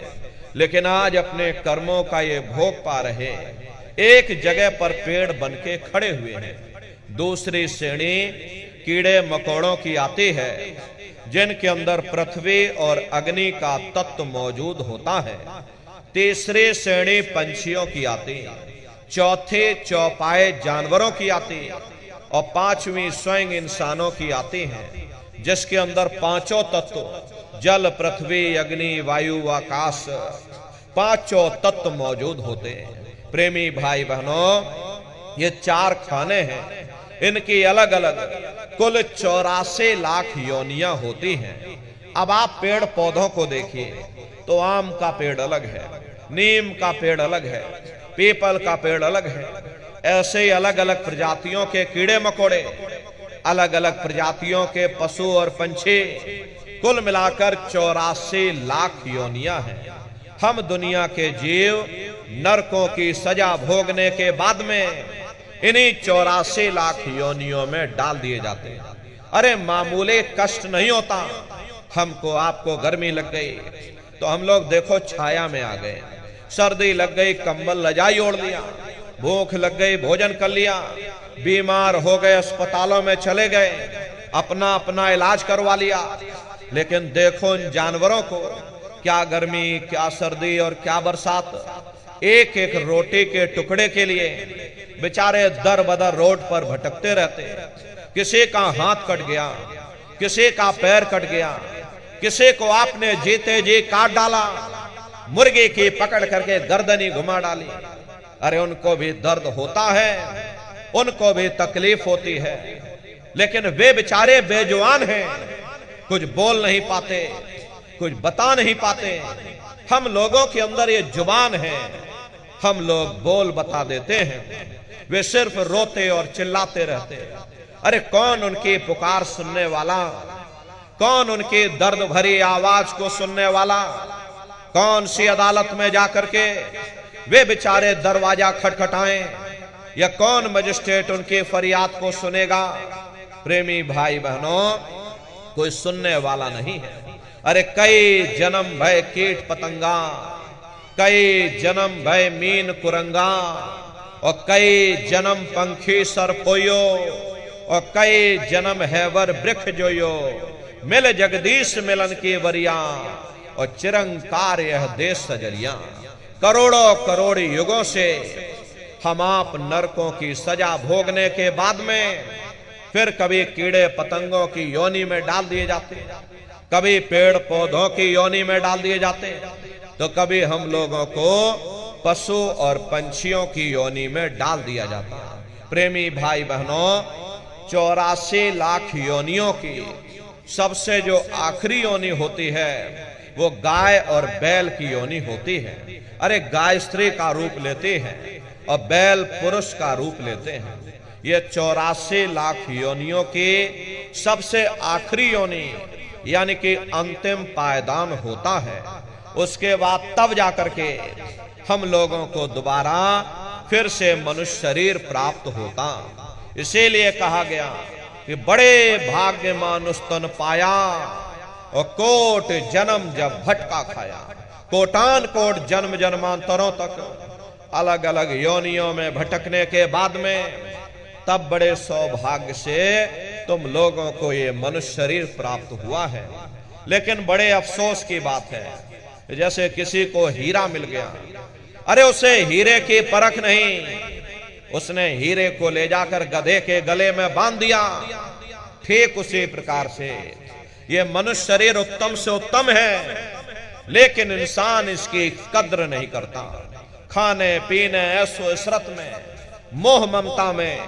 लेकिन आज अपने कर्मों का ये भोग पा रहे, एक जगह पर पेड़ बनके खड़े हुए हैं। दूसरी श्रेणी कीड़े मकोड़ों की आती है जिनके अंदर पृथ्वी और अग्नि का तत्व मौजूद होता है। तीसरी श्रेणी पंछियों की आती, चौथी चौपाए जानवरों की आती, और 5वीं स्वयं इंसानों की आती है, जिसके अंदर 5 तत्व जल, पृथ्वी, अग्नि, वायु, आकाश, 5 तत्व मौजूद होते हैं। प्रेमी भाई बहनों, ये 4 खाने हैं, इनकी अलग अलग कुल 84 लाख योनियां होती हैं। अब आप पेड़ पौधों को देखिए तो आम का पेड़ अलग है, नीम का पेड़ अलग है, पीपल का पेड़ अलग है। ऐसे ही अलग अलग प्रजातियों के कीड़े मकोड़े, अलग अलग प्रजातियों के पशु और पंछी, कुल मिलाकर 84 लाख योनियां हैं। हम दुनिया के जीव नरकों की सजा भोगने के बाद में इन्हीं 84 लाख योनियों में डाल दिए जाते हैं। अरे मामूली कष्ट नहीं होता। हमको आपको गर्मी लग गई तो हम लोग देखो छाया में आ गए, सर्दी लग गई कंबल रजाई ओढ़ लिया, भूख लग गई भोजन कर लिया, बीमार हो गए अस्पतालों में चले गए, अपना अपना इलाज करवा लिया। लेकिन देखो इन जानवरों को, क्या गर्मी, क्या सर्दी और क्या बरसात, एक एक रोटी के टुकड़े के लिए बेचारे दर बदर रोड पर भटकते रहते। किसी का हाथ कट गया, किसी का पैर कट गया, किसी को आपने जीते जी काट डाला, मुर्गी की पकड़ करके गर्दनी घुमा डाली। अरे उनको भी दर्द होता है, उनको भी तकलीफ होती है, लेकिन वे बेचारे बेजुबान हैं, कुछ बोल नहीं पाते, कुछ बता नहीं पाते। हम लोगों के अंदर ये जुबान है, हम लोग बोल बता देते हैं, वे सिर्फ रोते और चिल्लाते रहते। अरे कौन उनकी पुकार सुनने वाला, कौन उनकी दर्द भरी आवाज को सुनने वाला, कौन सी अदालत में जाकर के वे बेचारे दरवाजा खटखटाएं, या कौन मजिस्ट्रेट उनकी फरियाद को सुनेगा। प्रेमी भाई बहनों, कोई सुनने वाला नहीं है। अरे कई जन्म भय कीट पतंगा, कई जन्म भय मीन कुरंगा, और कई जन्म पंखी सरपोयो, और कई जन्म हैवर वृक्ष जोयो, मिल जगदीश मिलन की वरिया, और चिरंकार यह देश सजरिया। करोड़ों करोड़ युगों से हम आप नरकों की सजा भोगने के बाद में फिर कभी कीड़े पतंगों की योनि में डाल दिए जाते, कभी पेड़ पौधों की योनि में डाल दिए जाते, तो कभी हम लोगों को पशु और पंछियों की योनि में डाल दिया जाता। प्रेमी भाई बहनों, 84 लाख योनियों की सबसे जो आखिरी योनि होती है वो गाय और बैल की योनि होती है। अरे गाय स्त्री का रूप लेती है और बैल पुरुष का रूप लेते हैं। ये 84 लाख योनियों की सबसे आखिरी योनि यानी कि अंतिम पायदान होता है। उसके बाद तब जाकर के हम लोगों को दोबारा फिर से मनुष्य शरीर प्राप्त होता। इसीलिए कहा गया कि बड़े भाग्य मानुष तन पाया और कोट जन्म जब भटका खाया। कोटान कोट जन्म जन्मांतरों तक अलग अलग योनियों में भटकने के बाद में तब बड़े सौभाग्य से तुम लोगों को ये मनुष्य शरीर प्राप्त हुआ है। लेकिन बड़े अफसोस की बात है, जैसे किसी को हीरा मिल गया, अरे उसे हीरे की परख नहीं, उसने हीरे को ले जाकर गधे के गले में बांध दिया। ठीक उसी प्रकार से ये मनुष्य शरीर उत्तम से उत्तम है, लेकिन इंसान इसकी कद्र नहीं करता। खाने पीने ऐशो इशरत में, मोह ममता में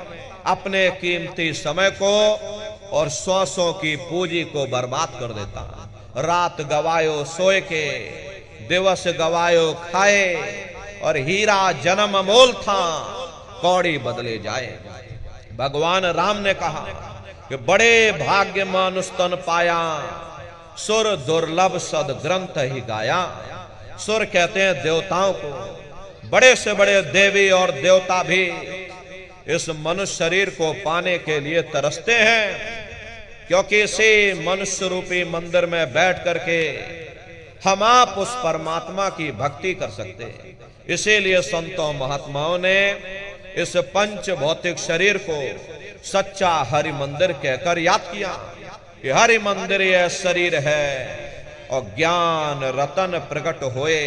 अपने कीमती समय को और श्वासों की पूंजी को बर्बाद कर देता। रात गवायो सोए के, दिवस गवायो खाए, और हीरा जन्म अमोल था, कौड़ी बदले जाए। भगवान राम ने कहा कि बड़े भाग्य मानुष तन पाया, सुर दुर्लभ सद ग्रंथ ही गाया। सुर कहते हैं देवताओं को। बड़े से बड़े देवी और देवता भी इस मनुष्य शरीर को पाने के लिए तरसते हैं, क्योंकि इसी मनुष्य रूपी मंदिर में बैठ करके हम आप उस परमात्मा की भक्ति कर सकते हैं। इसीलिए संतों महात्माओं ने इस पंच भौतिक शरीर को सच्चा हरि मंदिर कहकर याद किया कि हरि मंदिर यह शरीर है और ज्ञान रतन प्रकट होए,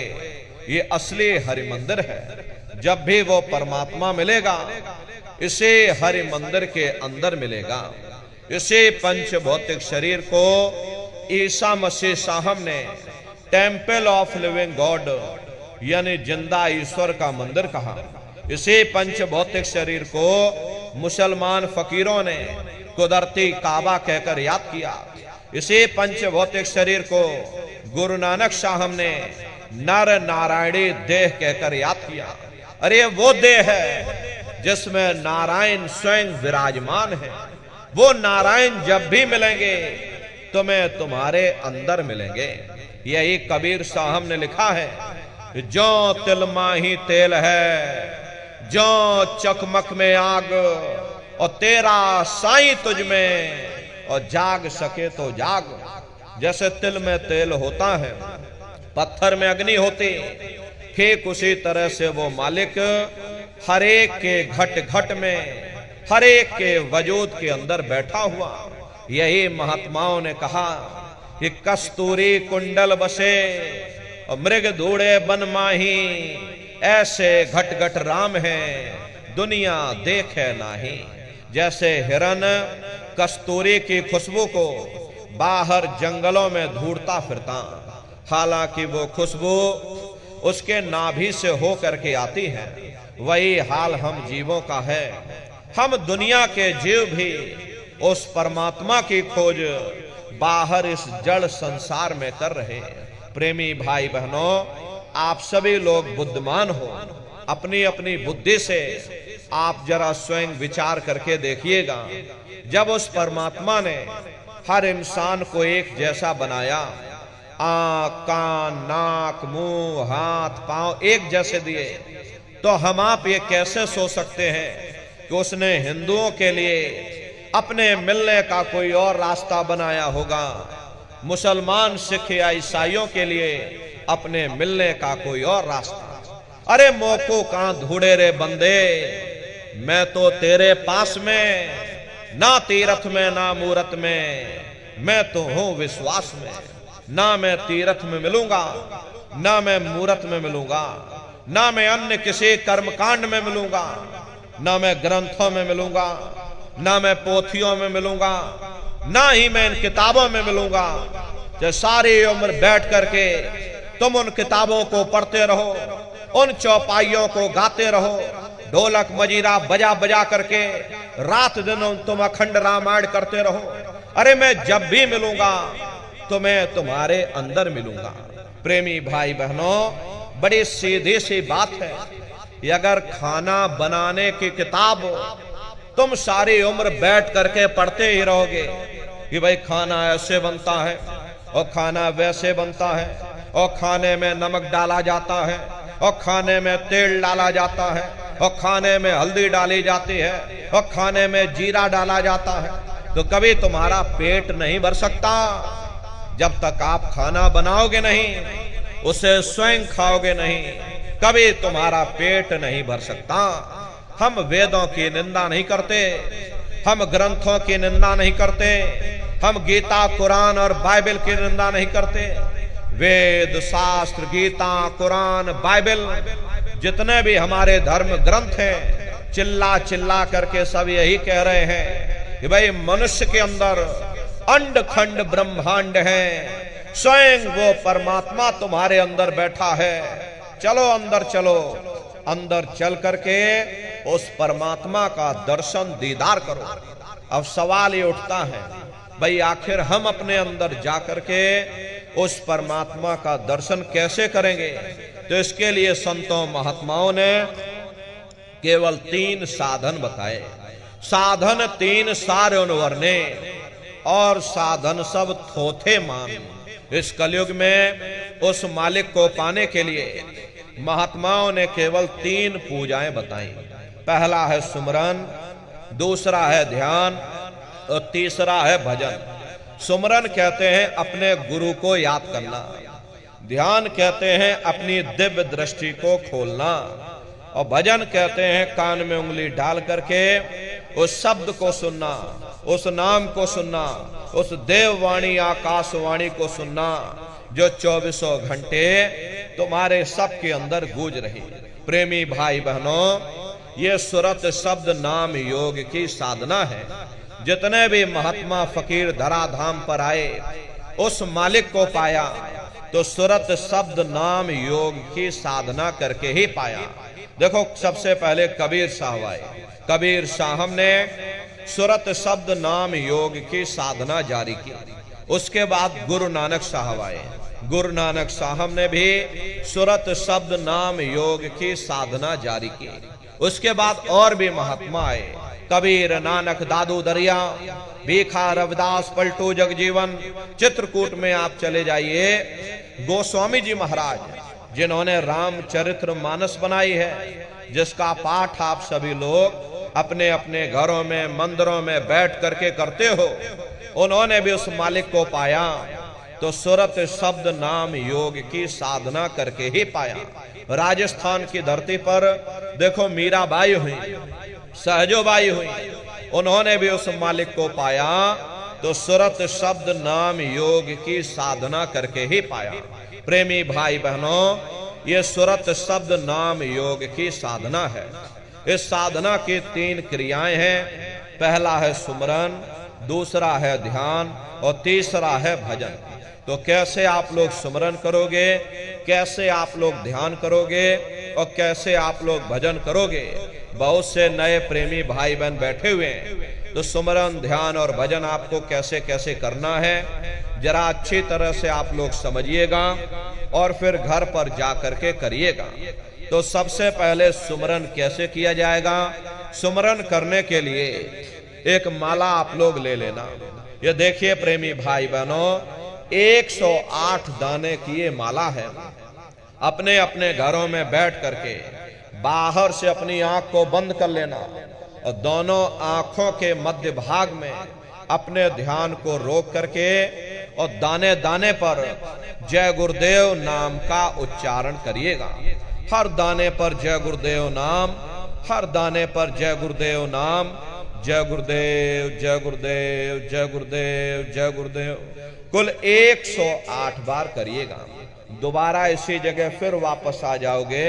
ये असली हरि मंदिर है। जब भी वो परमात्मा मिलेगा, इसे हरि मंदिर के अंदर मिलेगा। इसे पंच भौतिक शरीर को ईसा मसीह साहब ने टेम्पल ऑफ लिविंग गॉड यानी जिंदा ईश्वर का मंदिर कहा। इसी पंच भौतिक शरीर को मुसलमान फकीरों ने कुदरती काबा कहकर याद किया। इसी पंच भौतिक शरीर को गुरु नानक साहब ने नर नारायणी देह कहकर याद किया। अरे वो देह है जिसमें नारायण स्वयं विराजमान है। वो नारायण जब भी मिलेंगे तुम्हें तुम्हारे अंदर मिलेंगे। यही कबीर साहब ने लिखा है, जो तिल माही तेल है, जो चकमक में आग, और तेरा साईं तुझ में, और जाग सके तो जाग। जैसे तिल में तेल होता है, पत्थर में अग्नि होती, ठीक उसी तरह से वो मालिक हर एक के घट घट में, हर एक के वजूद के अंदर बैठा हुआ। यही महात्माओं ने कहा कि कस्तूरी कुंडल बसे और मृग धूड़े बन माही, ऐसे घट घट राम है दुनिया देखे नाही। जैसे हिरन कस्तूरी की खुशबू को बाहर जंगलों में ढूंढता फिरता, हालांकि वो खुशबू उसके नाभि से हो करके आती है, वही हाल हम जीवों का है। हम दुनिया के जीव भी उस परमात्मा की खोज बाहर इस जड़ संसार में कर रहे हैं। प्रेमी भाई बहनों, आप सभी लोग बुद्धिमान हो, अपनी अपनी बुद्धि से आप जरा स्वयं विचार करके देखिएगा। जब उस परमात्मा ने हर इंसान को एक जैसा बनाया, आंख, कान, नाक, मुंह, हाथ, पांव एक जैसे दिए, तो हम आप ये कैसे सोच सकते हैं कि उसने हिंदुओं के लिए अपने मिलने का कोई और रास्ता बनाया होगा, मुसलमान, सिख या ईसाइयों के लिए अपने मिलने का कोई और रास्ता। अरे मोको कहां ढूंढे रे बंदे, मैं तो तेरे पास में, ना तीरथ में ना मूरत में, मैं तो हूं विश्वास में। ना मैं तीरथ में मिलूंगा, ना मैं मूरत में मिलूंगा, ना मैं अन्य किसी कर्मकांड में मिलूंगा, ना मैं ग्रंथों में मिलूंगा, ना मैं पोथियों में मिलूंगा, ना ही मैं इन किताबों में मिलूंगा। जो सारी उम्र बैठ करके तुम उन किताबों को पढ़ते रहो, उन चौपाइयों को गाते रहो, ढोलक मजीरा बजा बजा करके रात दिन तुम अखंड रामायण करते रहो। अरे मैं जब भी मिलूंगा तो मैं तुम्हारे अंदर मिलूंगा। प्रेमी भाई बहनों, बड़ी सीधी सी बात है, अगर खाना बनाने की किताब तुम सारी उम्र बैठ करके पढ़ते ही रहोगे कि भाई खाना ऐसे बनता है और खाना वैसे बनता है, और खाने में नमक डाला जाता है, और खाने में तेल डाला जाता है, और खाने में हल्दी डाली जाती है, और खाने में जीरा डाला जाता है, तो कभी तुम्हारा पेट नहीं भर सकता। जब तक आप खाना बनाओगे नहीं, उसे स्वयं खाओगे नहीं, कभी तुम्हारा पेट नहीं भर सकता। हम वेदों की निंदा नहीं करते, हम ग्रंथों की निंदा नहीं करते, हम गीता कुरान और बाइबल की निंदा नहीं करते। वेद शास्त्र गीता कुरान बाइबल जितने भी हमारे धर्म ग्रंथ हैं, चिल्ला चिल्ला करके सब यही कह रहे हैं कि भाई मनुष्य के अंदर अंड खंड ब्रह्मांड है, स्वयं वो परमात्मा तुम्हारे अंदर बैठा है। चलो अंदर चलो, अंदर चल करके उस परमात्मा का दर्शन दीदार करो। अब सवाल ये उठता है, भाई आखिर हम अपने अंदर जा करके उस परमात्मा का दर्शन कैसे करेंगे? तो इसके लिए संतों महात्माओं ने केवल 3 साधन बताए। साधन 3 सारे वर्णे और साधन सब थोथे मान। इस कलयुग में उस मालिक को पाने के लिए महात्माओं ने केवल 3 पूजाएं बताई। पहला है सुमरन, दूसरा है ध्यान और तीसरा है भजन। सुमरन कहते हैं अपने गुरु को याद करना, ध्यान कहते हैं अपनी दिव्य दृष्टि को खोलना, और भजन कहते हैं कान में उंगली डाल करके उस शब्द को सुनना, उस नाम को सुनना, उस देववाणी आकाशवाणी को सुनना जो 24 घंटे तुम्हारे सबके अंदर गूंज रही। प्रेमी भाई बहनों, ये सुरत शब्द नाम योग की साधना है। जितने भी महात्मा फकीर धराधाम पर आए, उस मालिक को पाया तो सुरत शब्द नाम योग की साधना करके ही पाया। देखो सबसे पहले कबीर साहब आए, कबीर साहब ने सुरत शब्द नाम योग की साधना जारी की। उसके बाद गुरु नानक साहब आए, गुरु नानक साहब ने भी सुरत शब्द नाम योग की साधना जारी की। उसके बाद और भी महात्मा आए, कबीर नानक दादू दरिया भीखा रविदास पलटू जगजीवन। चित्रकूट में आप चले जाइए, गोस्वामी जी महाराज जिन्होंने रामचरित्र मानस बनाई है, जिसका पाठ आप सभी लोग अपने अपने घरों में मंदिरों में बैठ करके करते हो, उन्होंने भी उस मालिक को पाया तो सुरत शब्द नाम योग की साधना करके ही पाया। राजस्थान की धरती पर देखो मीराबाई हुई, सहजोबाई हुई, उन्होंने भी उस मालिक को पाया तो सुरत शब्द नाम योग की साधना करके ही पाया। प्रेमी भाई बहनों, ये सुरत शब्द नाम योग की साधना है। इस साधना की 3 क्रियाएं हैं। पहला है सुमरन, दूसरा है ध्यान और तीसरा है भजन। तो कैसे आप लोग सुमरन करोगे, कैसे आप लोग ध्यान करोगे और कैसे आप लोग भजन करोगे? बहुत से नए प्रेमी भाई बहन बैठे हुए हैं, तो सुमरन ध्यान और भजन आपको कैसे कैसे करना है जरा अच्छी तरह से आप लोग समझिएगा और फिर घर पर जा करके करिएगा। तो सबसे पहले सुमरन कैसे किया जाएगा? सुमरन करने के लिए एक माला आप लोग ले लेना। ये देखिए प्रेमी भाई बहनों, 108 दाने की ये माला है। अपने अपने घरों में बैठ करके बाहर से अपनी आंख को बंद कर लेना और दोनों आंखों के मध्य भाग में अपने ध्यान को रोक करके और दाने दाने पर जय गुरुदेव नाम का उच्चारण करिएगा। हर दाने पर जय गुरुदेव नाम, हर दाने पर जय गुरुदेव नाम, जय गुरुदेव जय गुरुदेव जय गुरुदेव जय गुरुदेव, कुल 108 बार करिएगा। दोबारा इसी जगह फिर वापस आ जाओगे।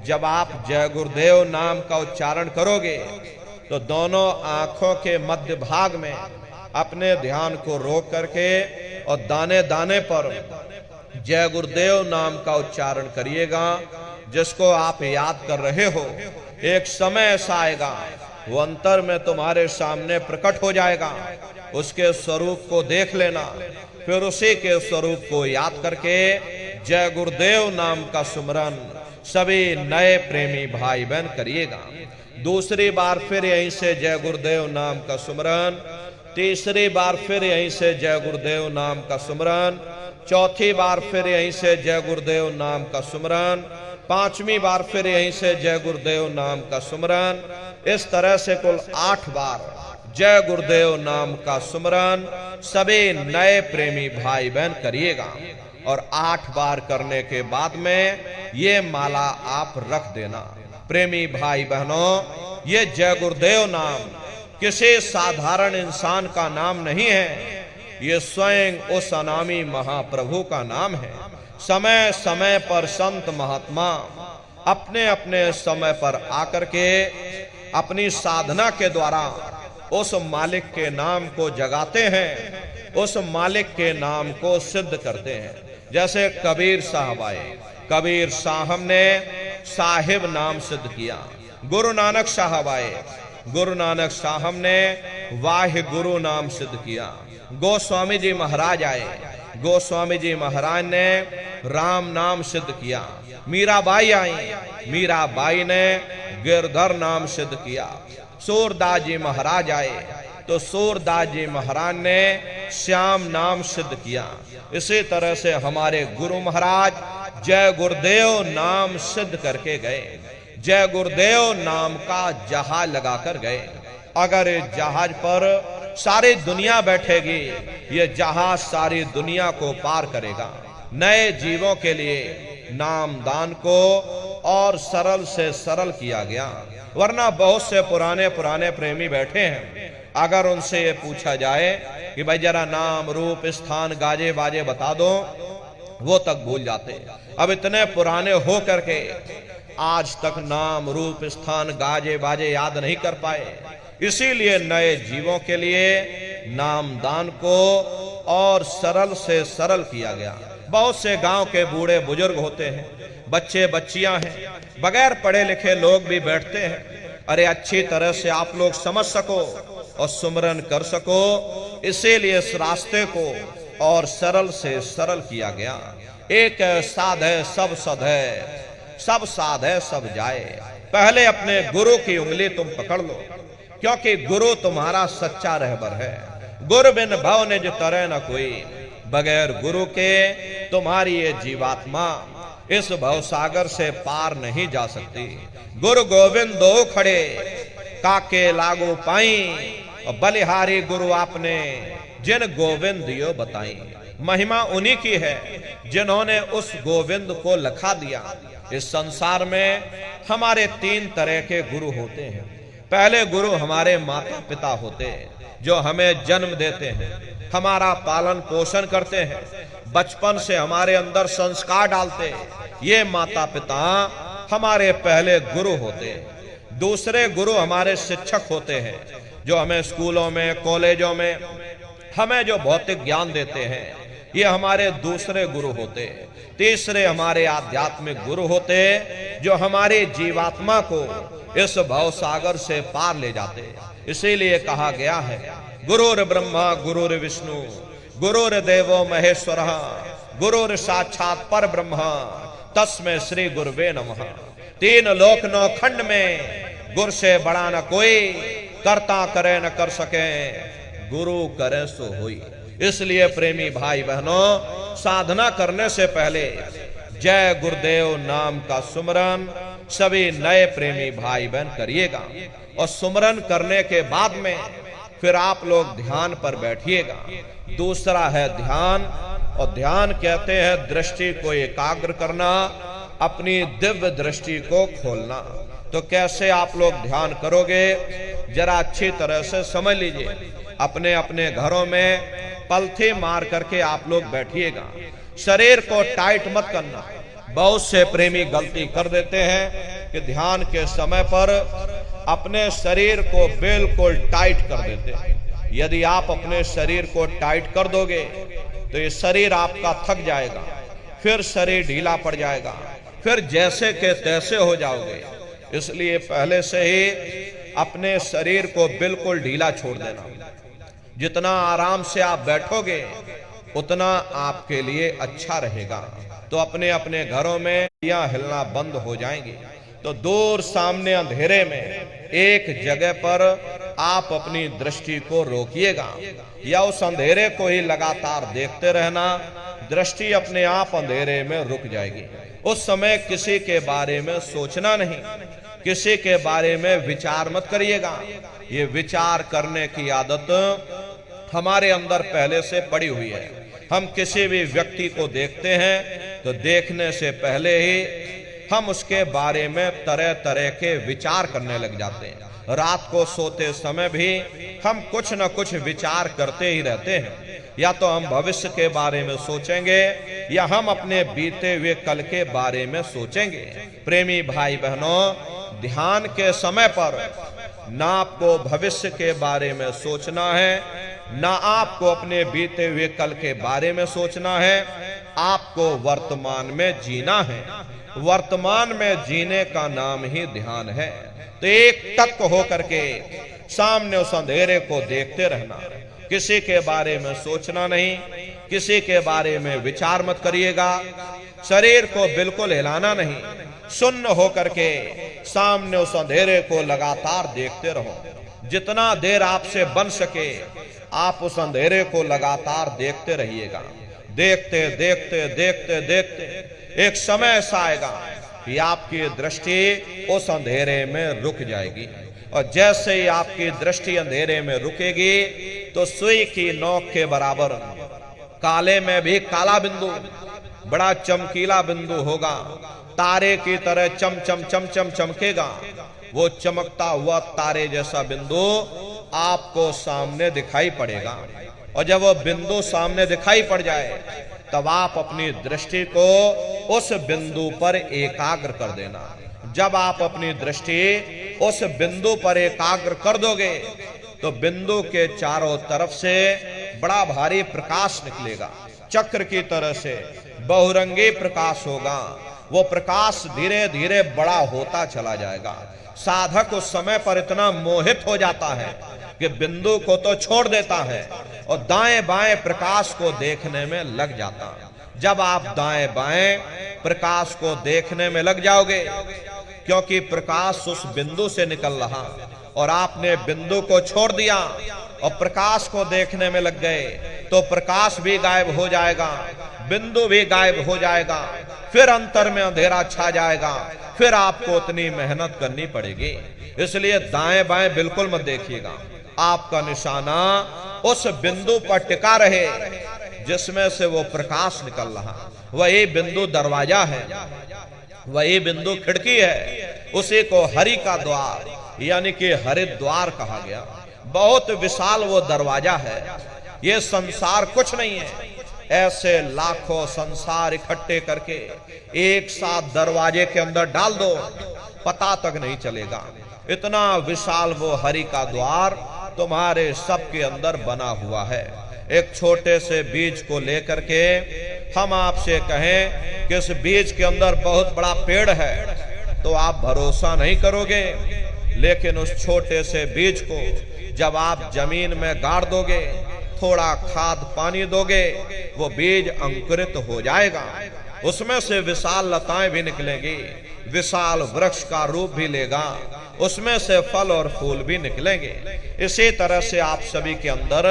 जब आप जय गुरुदेव नाम का उच्चारण करोगे तो दोनों आंखों के मध्य भाग में अपने ध्यान को रोक करके और दाने दाने पर जय गुरुदेव नाम का उच्चारण करिएगा। जिसको आप याद कर रहे हो, एक समय ऐसा आएगा वो अंतर में तुम्हारे सामने प्रकट हो जाएगा। उसके स्वरूप को देख लेना, फिर उसी के स्वरूप को याद करके जय गुरुदेव नाम का सुमरन सभी नए प्रेमी भाई बहन करिएगा। दूसरी बार फिर यहीं से जय गुरुदेव नाम का सुमरन, तीसरी बार फिर यहीं से जय गुरुदेव नाम का सुमरन, चौथी बार फिर यहीं से जय गुरुदेव नाम का सुमरन, पांचवी बार फिर यहीं से जय गुरुदेव नाम का सुमरन। इस तरह से कुल 8 बार जय गुरुदेव नाम का सुमरन सभी नए प्रेमी भाई बहन करिएगा। और 8 बार करने के बाद में ये माला आप रख देना। प्रेमी भाई बहनों, ये जय गुरुदेव नाम किसी साधारण इंसान का नाम नहीं है, ये स्वयं उस अनामी महाप्रभु का नाम है। समय समय पर संत महात्मा अपने अपने समय पर आकर के अपनी साधना के द्वारा उस मालिक के नाम को जगाते हैं, उस मालिक के नाम को सिद्ध करते हैं। जैसे कबीर साहब आए, कबीर साहब ने साहिब नाम सिद्ध किया। गुरु नानक साहब आए, गुरु नानक साहब ने वाहे गुरु नाम सिद्ध किया। गोस्वामी जी महाराज आए, गोस्वामी जी महाराज ने राम नाम सिद्ध किया। मीराबाई आई, मीराबाई ने गिरधर नाम सिद्ध किया। सूरदास जी महाराज आए तो सूरदास जी महाराज ने श्याम नाम सिद्ध किया। इसी तरह से हमारे गुरु महाराज जय गुरुदेव नाम सिद्ध करके गए। जय गुरुदेव नाम का जहाज लगाकर गए। अगर इस जहाज पर सारी दुनिया बैठेगी, ये जहाज सारी दुनिया को पार करेगा। नए जीवों के लिए नाम दान को और सरल से सरल किया गया। वरना बहुत से पुराने पुराने प्रेमी बैठे हैं, अगर उनसे ये पूछा जाए कि भाई जरा नाम रूप स्थान गाजे बाजे बता दो, वो तक भूल जाते। अब इतने पुराने हो करके आज तक नाम रूप स्थान गाजे बाजे याद नहीं कर पाए। इसीलिए नए जीवों के लिए नाम दान को और सरल से सरल किया गया। बहुत से गांव के बूढ़े बुजुर्ग होते हैं, बच्चे बच्चियां हैं, बगैर पढ़े लिखे लोग भी बैठते हैं। अरे अच्छी तरह से आप लोग समझ सको और सुमरन कर सको, इसीलिए इस रास्ते को और सरल से सरल किया गया। एक साध है सब सद है, सब साध है सब जाए। पहले अपने गुरु की उंगली तुम पकड़ लो, क्योंकि गुरु तुम्हारा सच्चा रहबर है। गुरु बिन भव निज तरह न कोई, बगैर गुरु के तुम्हारी ये जीवात्मा इस भव सागर से पार नहीं जा सकती। गुरु गोविंद दो खड़े काके लागू पाई, और बलिहारी गुरु आपने जिन गोविंद दियो बताई। महिमा उन्हीं की है जिन्होंने उस गोविंद को लखा दिया। इस संसार में हमारे तीन तरह के गुरु होते हैं। पहले गुरु हमारे माता पिता होते हैं, जो हमें जन्म देते हैं, हमारा पालन पोषण करते हैं, बचपन से हमारे अंदर संस्कार डालते हैं। ये माता पिता हमारे पहले गुरु होते हैं। दूसरे गुरु हमारे शिक्षक होते हैं, जो हमें स्कूलों में कॉलेजों में हमें जो भौतिक ज्ञान देते हैं, ये हमारे दूसरे गुरु होते। तीसरे हमारे आध्यात्मिक गुरु होते, जो हमारी जीवात्मा को इस भव सागर से पार ले जाते। इसीलिए कहा गया है गुरुर ब्रह्मा गुरुर विष्णु गुरुर देवो महेश्वर गुरुर साक्षात पर ब्रह्म तस्मै श्री गुरुवे नमः। तीन लोक नौ खंड में गुरु से बड़ा न कोई, करता करे न कर सके, गुरु करे सो होई। इसलिए प्रेमी भाई बहनों, साधना करने से पहले जय गुरुदेव नाम का सुमरन सभी नए प्रेमी भाई बहन करिएगा। और सुमरन करने के बाद में फिर आप लोग ध्यान पर बैठिएगा। दूसरा है ध्यान, और ध्यान कहते हैं दृष्टि को एकाग्र करना, अपनी दिव्य दृष्टि को खोलना। तो कैसे आप लोग ध्यान करोगे, जरा अच्छी तरह से समझ लीजिए। अपने अपने घरों में पलथी मार करके आप लोग बैठिएगा। शरीर को टाइट मत करना। बहुत से प्रेमी गलती कर देते हैं कि ध्यान के समय पर अपने शरीर को बिल्कुल टाइट कर देते हैं। यदि आप अपने शरीर को टाइट कर दोगे तो ये शरीर आपका थक जाएगा, फिर शरीर ढीला पड़ जाएगा, फिर जैसे के तैसे हो जाओगे। इसलिए पहले से ही अपने शरीर को बिल्कुल ढीला छोड़ देना। जितना आराम से आप बैठोगे उतना आपके लिए अच्छा रहेगा। तो अपने अपने घरों में हिलना बंद हो जाएंगे। तो दूर सामने अंधेरे में एक जगह पर आप अपनी दृष्टि को रोकिएगा, या उस अंधेरे को ही लगातार देखते रहना। दृष्टि अपने आप अंधेरे में रुक जाएगी। उस समय किसी के बारे में सोचना नहीं, किसी के बारे में विचार मत करिएगा। ये विचार करने की आदत हमारे अंदर पहले से पड़ी हुई है। हम किसी भी व्यक्ति को देखते हैं तो देखने से पहले ही हम उसके बारे में तरह तरह के विचार करने लग जाते हैं। रात को सोते समय भी हम कुछ न कुछ विचार करते ही रहते हैं। या तो हम भविष्य के बारे में सोचेंगे या हम अपने बीते हुए कल के बारे में सोचेंगे। प्रेमी भाई बहनों, ध्यान के समय पर ना आपको भविष्य के बारे में सोचना है, ना आपको अपने बीते हुए कल के बारे में सोचना है। आपको वर्तमान में जीना है। वर्तमान में जीने का नाम ही ध्यान है। तो एक टक होकर के सामने उस अंधेरे को देखते रहना, किसी के बारे में सोचना नहीं, किसी के बारे में विचार मत करिएगा, शरीर को बिल्कुल हिलाना नहीं, शून्य होकर के सामने उस अंधेरे को लगातार देखते रहो। जितना देर आपसे बन सके आप उस अंधेरे को लगातार देखते रहिएगा। देखते देखते देखते देखते एक समय ऐसा आएगा कि आपकी दृष्टि उस अंधेरे में रुक जाएगी। और जैसे ही आपकी दृष्टि अंधेरे में रुकेगी तो सुई की नोक के बराबर काले में भी काला बिंदु, बड़ा चमकीला बिंदु होगा, तारे की तरह चम चम चम चम चमकेगा। वो चमकता हुआ तारे जैसा बिंदु आपको सामने दिखाई पड़ेगा। और जब वो बिंदु सामने दिखाई पड़ जाए तब आप अपनी दृष्टि को उस बिंदु पर एकाग्र कर देना। जब आप अपनी दृष्टि उस बिंदु पर एकाग्र कर दोगे तो बिंदु के चारों तरफ से बड़ा भारी प्रकाश निकलेगा, चक्र की तरह से बहुरंगी प्रकाश होगा। वो प्रकाश धीरे धीरे बड़ा होता चला जाएगा। साधक उस समय पर इतना मोहित हो जाता है कि बिंदु को तो छोड़ देता है और दाएं बाएं प्रकाश को देखने में लग जाता है। जब आप दाएं बाएं प्रकाश को देखने में लग जाओगे, क्योंकि प्रकाश उस बिंदु से निकल रहा और आपने बिंदु को छोड़ दिया और प्रकाश को देखने में लग गए, तो प्रकाश भी गायब हो जाएगा, बिंदु भी गायब हो जाएगा, फिर अंतर में अंधेरा छा जाएगा, फिर आपको उतनी मेहनत करनी पड़ेगी। इसलिए दाएं बाएं बिल्कुल मत देखिएगा। आपका निशाना उस बिंदु पर टिका रहे जिसमें से वो प्रकाश निकल रहा। वही बिंदु दरवाजा है, वही बिंदु खिड़की है। उसी को हरि का द्वार यानी कि हरिद्वार कहा गया। बहुत विशाल वो दरवाजा है। ये संसार कुछ नहीं है। ऐसे लाखों संसार इकट्ठे करके एक साथ दरवाजे के अंदर डाल दो, पता तक नहीं चलेगा। इतना विशाल वो हरि का द्वार तुम्हारे सबके अंदर बना हुआ है। एक छोटे से बीज को लेकर के हम आपसे कहें कि इस बीज के अंदर बहुत बड़ा पेड़ है, तो आप भरोसा नहीं करोगे। लेकिन उस छोटे से बीज को जब आप जमीन में गाड़ दोगे, थोड़ा खाद पानी दोगे, वो बीज अंकुरित हो जाएगा। उसमें से विशाल लताएं भी निकलेंगी, विशाल वृक्ष का रूप भी लेगा, उसमें से फल और फूल भी निकलेंगे। इसी तरह से आप सभी के अंदर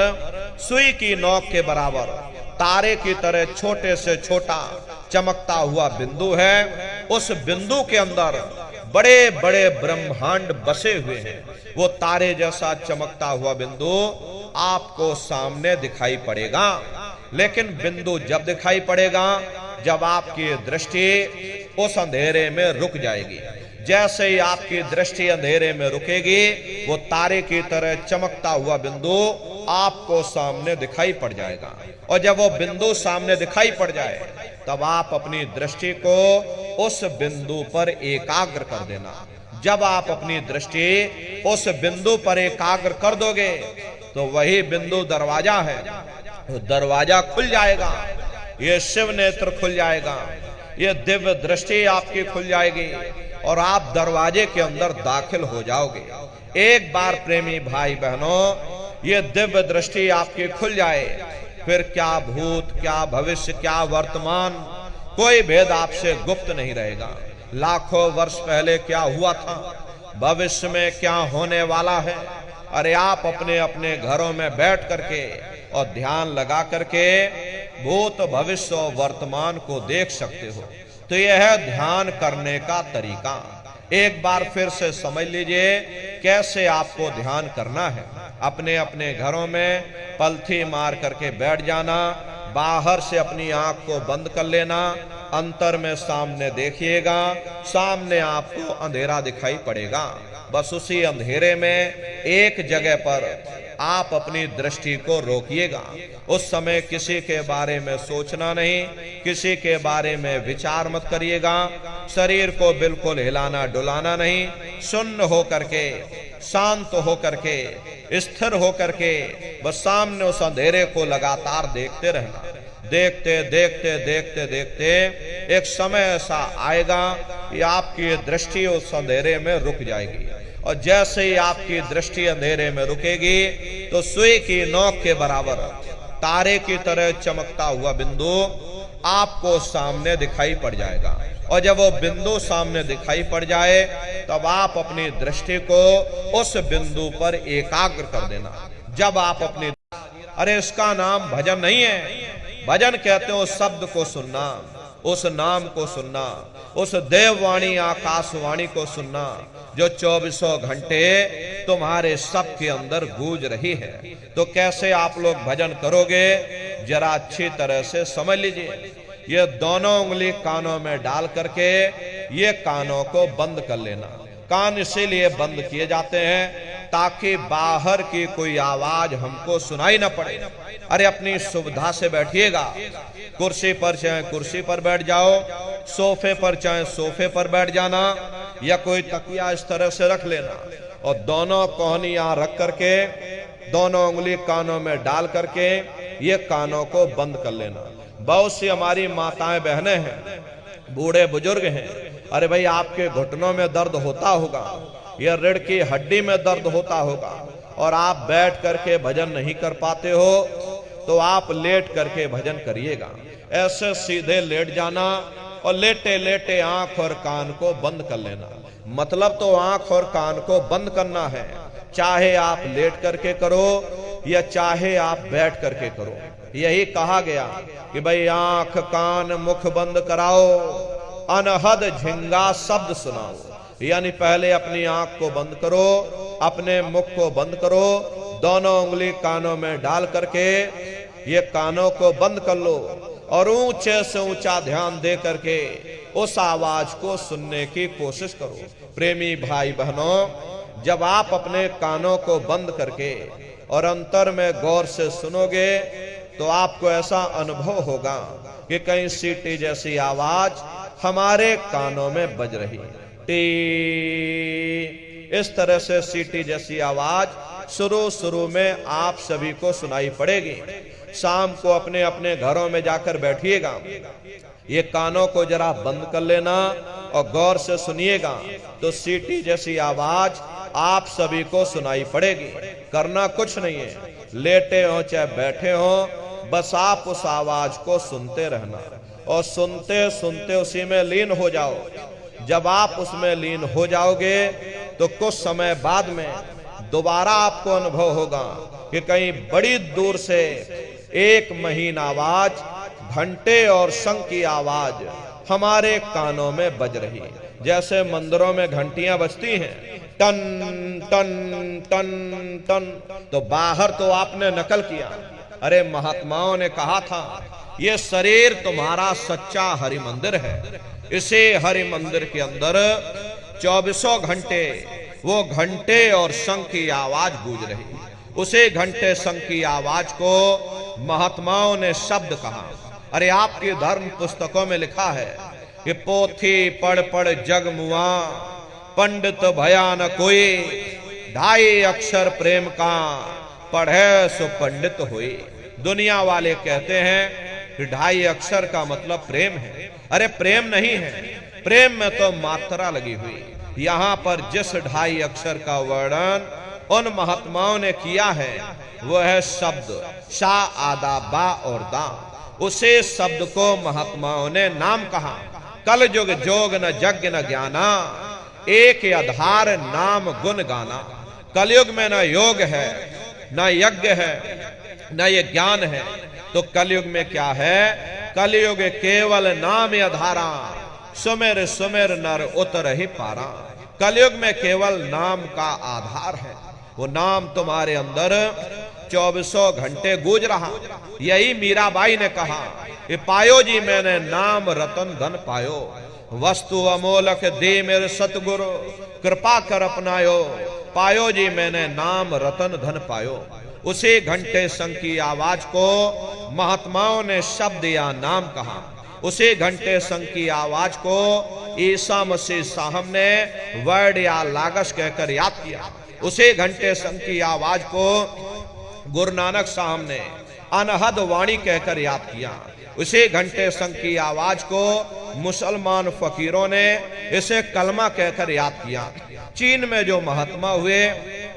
सुई की नोक के बराबर तारे की तरह छोटे से छोटा चमकता हुआ बिंदु है। उस बिंदु के अंदर बड़े बड़े ब्रह्मांड बसे हुए हैं। वो तारे जैसा चमकता हुआ बिंदु आपको सामने दिखाई पड़ेगा। लेकिन बिंदु जब दिखाई पड़ेगा जब आपकी दृष्टि उस अंधेरे में रुक जाएगी। जैसे ही आपकी दृष्टि अंधेरे में रुकेगी, वो तारे की तरह चमकता हुआ बिंदु आपको सामने दिखाई पड़ जाएगा। और जब वो बिंदु सामने दिखाई पड़ जाए तब आप अपनी दृष्टि को उस बिंदु पर एकाग्र कर देना। जब आप अपनी दृष्टि उस बिंदु पर एकाग्र कर दोगे तो वही बिंदु दरवाजा है। तो दरवाजा खुल जाएगा, ये शिव नेत्र खुल जाएगा, ये दिव्य दृष्टि आपकी खुल जाएगी और आप दरवाजे के अंदर दाखिल हो जाओगे। एक बार प्रेमी भाई बहनों, ये दिव्य दृष्टि आपकी खुल जाए, फिर क्या भूत, क्या भविष्य, क्या वर्तमान, कोई भेद आपसे गुप्त नहीं रहेगा। लाखों वर्ष पहले क्या हुआ था, भविष्य में क्या होने वाला है, अरे आप अपने अपने घरों में बैठ करके और ध्यान लगा करके भूत, भविष्य और वर्तमान को देख सकते हो। तो यह है ध्यान करने का तरीका। एक बार फिर से समझ लीजिए कैसे आपको ध्यान करना है। अपने अपने घरों में पलथी मार करके बैठ जाना, बाहर से अपनी आंख को बंद कर लेना, अंतर में सामने देखिएगा, सामने आपको अंधेरा दिखाई पड़ेगा। बस उसी अंधेरे में एक जगह पर आप अपनी दृष्टि को रोकिएगा। उस समय किसी के बारे में सोचना नहीं, किसी के बारे में विचार मत करिएगा। शरीर को बिल्कुल हिलाना डुलाना नहीं, शून्य हो करके, शांत हो करके, स्थिर हो करके बस सामने उस अंधेरे को लगातार देखते रहना। देखते देखते देखते देखते एक समय ऐसा आएगा कि आपकी दृष्टि उस अंधेरे में रुक जाएगी, और जैसे ही आपकी दृष्टि अंधेरे में रुकेगी तो सुई की नोक के बराबर तारे की तरह चमकता हुआ बिंदु आपको सामने दिखाई पड़ जाएगा। और जब वो बिंदु सामने दिखाई पड़ जाए तब आप अपनी दृष्टि को उस बिंदु पर एकाग्र कर देना। जब आप अपनी, अरे इसका नाम भजन नहीं है। भजन कहते हैं उस शब्द को सुनना, उस नाम को सुनना, उस देववाणी आकाशवाणी को सुनना जो 24 घंटे तुम्हारे सब के अंदर गूंज रही है। तो कैसे आप लोग भजन करोगे, जरा अच्छी तरह से समझ लीजिए। ये दोनों उंगली कानों में डाल करके ये कानों को बंद कर लेना। कान इसीलिए बंद किए जाते हैं ताकि बाहर की कोई आवाज हमको सुनाई ना पड़े। अरे अपनी सुविधा से बैठिएगा, कुर्सी पर चाहे कुर्सी पर बैठ जाओ, सोफे पर चाहे सोफे पर बैठ जाना, या कोई तकिया इस तरह से रख लेना और दोनों कोहनी यहां रख करके दोनों उंगली कानों में डाल करके ये कानों को बंद कर लेना। बहुत सी हमारी माताएं बहनें हैं, बूढ़े बुजुर्ग हैं, अरे भाई आपके घुटनों में दर्द होता होगा या रीढ़ की हड्डी में दर्द होता होगा और आप बैठ करके भजन नहीं कर पाते हो, तो आप लेट करके भजन करिएगा। ऐसे सीधे लेट जाना और लेटे लेटे आंख और कान को बंद कर लेना। मतलब तो आंख और कान को बंद करना है, चाहे आप लेट करके करो या चाहे आप बैठ करके करो। यही कहा गया कि भाई आंख कान मुख बंद कराओ, अनहद झिंगा शब्द सुनाओ। यानी पहले अपनी आंख को बंद करो, अपने मुख को बंद करो, दोनों उंगली कानों में डाल करके ये कानों को बंद कर लो और ऊंचे से ऊंचा ध्यान दे करके उस आवाज को सुनने की कोशिश करो। प्रेमी भाई बहनों, जब आप अपने कानों को बंद करके और अंतर में गौर से सुनोगे तो आपको ऐसा अनुभव होगा कि कहीं सीटी जैसी आवाज हमारे कानों में बज रही है। टी, इस तरह से सीटी जैसी आवाज शुरू में आप सभी को सुनाई पड़ेगी। शाम को अपने अपने घरों में जाकर बैठिएगा, ये कानों को जरा बंद कर लेना और गौर से सुनिएगा तो सीटी जैसी आवाज आप सभी को सुनाई पड़ेगी। करना कुछ नहीं है, लेटे हो चाहे बैठे हो, बस आप उस आवाज को सुनते रहना और सुनते सुनते उसी में लीन हो जाओ। जब आप उसमें लीन हो जाओगे तो कुछ समय बाद में दोबारा आपको अनुभव होगा कि कहीं बड़ी दूर से एक महीन आवाज, घंटे और शंख की आवाज हमारे कानों में बज रही है। जैसे मंदिरों में घंटियां बजती हैं, टन टन टन टन, तो बाहर तो आपने नकल किया। अरे महात्माओं ने कहा था ये शरीर तुम्हारा सच्चा हरि मंदिर है। इसे हरि मंदिर के अंदर 24 घंटे वो घंटे और शंख की आवाज गूंज रही। उसे घंटे शंख की आवाज को महात्माओं ने शब्द कहा। अरे आपकी धर्म पुस्तकों में लिखा है कि पोथी पढ़ पढ़ जग मुआ, पंडित भया न कोई, 2.5 अक्षर प्रेम का, पढ़े सो पंडित हुई। दुनिया वाले कहते हैं कि 2.5 अक्षर का मतलब प्रेम है। अरे प्रेम नहीं है, प्रेम में तो मात्रा लगी हुई। यहाँ पर जिस 2.5 अक्षर का वर्णन उन महात्माओं ने किया है वो है शब्द शा, आदा, बा और दा। उसे शब्द को महात्माओं ने नाम कहा। कल युग जोग न यज्ञ न ज्ञाना, एक आधार नाम गुण गाना। कलयुग में न योग है, न यज्ञ है, न ये ज्ञान है, तो कलयुग में क्या है? कलयुग केवल नाम आधारा, सुमेर सुमेर नर उतर ही पारा। कलयुग में केवल नाम का आधार है। वो नाम तुम्हारे अंदर 24 घंटे गूंज रहा। यही मीराबाई ने कहा कि पायो जी मैंने नाम रतन धन पायो। वस्तु अमोलक दे मेरे सतगुरु, कृपा कर अपनायो, पायो जी मैंने नाम रतन धन पायो। उसी घंटे संग की आवाज को महात्माओं ने शब्द या नाम कहा। उसी घंटे संग की आवाज को ईसा मसीह साहब ने वर्ड या लागस कहकर याद किया। उसी घंटे संग की आवाज को गुरु नानक साहब ने अनहद वाणी कहकर याद किया। उसी घंटे संग की आवाज को मुसलमान फकीरों ने इसे कलमा कहकर याद किया। चीन में जो महात्मा हुए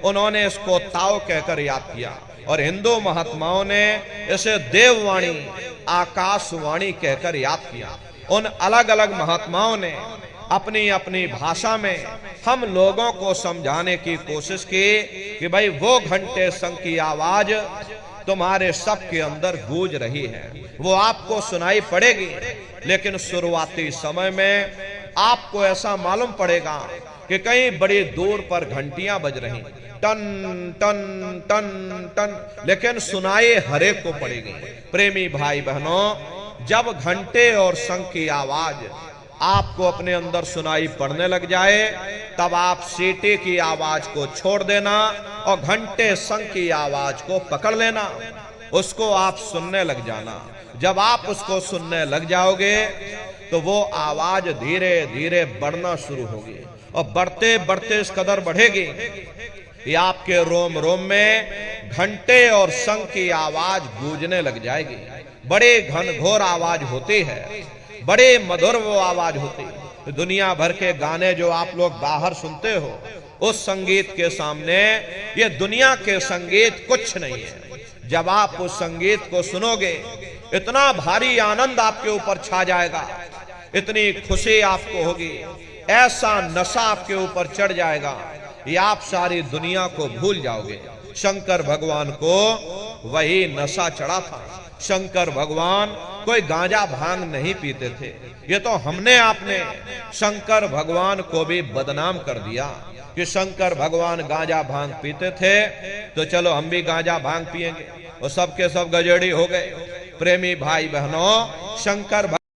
उन्होंने इसको ताओ कहकर याद किया, और हिंदू महात्माओं ने इसे देववाणी आकाशवाणी कहकर याद किया। उन अलग अलग महात्माओं ने अपनी अपनी भाषा में हम लोगों को समझाने की कोशिश की कि भाई वो घंटे संग की आवाज तुम्हारे सबके अंदर गूंज रही है, वो आपको सुनाई पड़ेगी। लेकिन शुरुआती समय में आपको ऐसा मालूम पड़ेगा कि कहीं बड़ी दूर पर घंटियां बज रही, टन टन टन टन, लेकिन सुनाई हरेक को पड़ेगी। प्रेमी भाई बहनों, जब घंटे और शंख की आवाज आपको अपने अंदर सुनाई पड़ने लग जाए, तब आप सीटी की आवाज को छोड़ देना और घंटे शंख की आवाज को पकड़ लेना, उसको आप सुनने लग जाना। जब आप उसको सुनने लग जाओगे तो वो आवाज धीरे धीरे बढ़ना शुरू होगी, और बढ़ते बढ़ते इस कदर बढ़ेगी ये आपके रोम रोम में घंटे और शंख की आवाज गूंजने लग जाएगी। बड़े घनघोर आवाज होती है, बड़े मधुर वो आवाज होती है। दुनिया भर के गाने जो आप लोग बाहर सुनते हो, उस संगीत के सामने ये दुनिया के संगीत कुछ नहीं है। जब आप उस संगीत को सुनोगे, इतना भारी आनंद आपके ऊपर छा जाएगा, इतनी खुशी आपको होगी, ऐसा नशा आपके ऊपर चढ़ जाएगा, ये आप सारी दुनिया को भूल जाओगे। शंकर भगवान को वही नशा चढ़ा था। शंकर भगवान कोई गांजा भांग नहीं पीते थे। ये तो हमने आपने शंकर भगवान को भी बदनाम कर दिया कि शंकर भगवान गांजा भांग पीते थे, तो चलो हम भी गांजा भांग पिएंगे, और सबके सब गजेड़ी हो गए। प्रेमी भाई बहनों, शंकर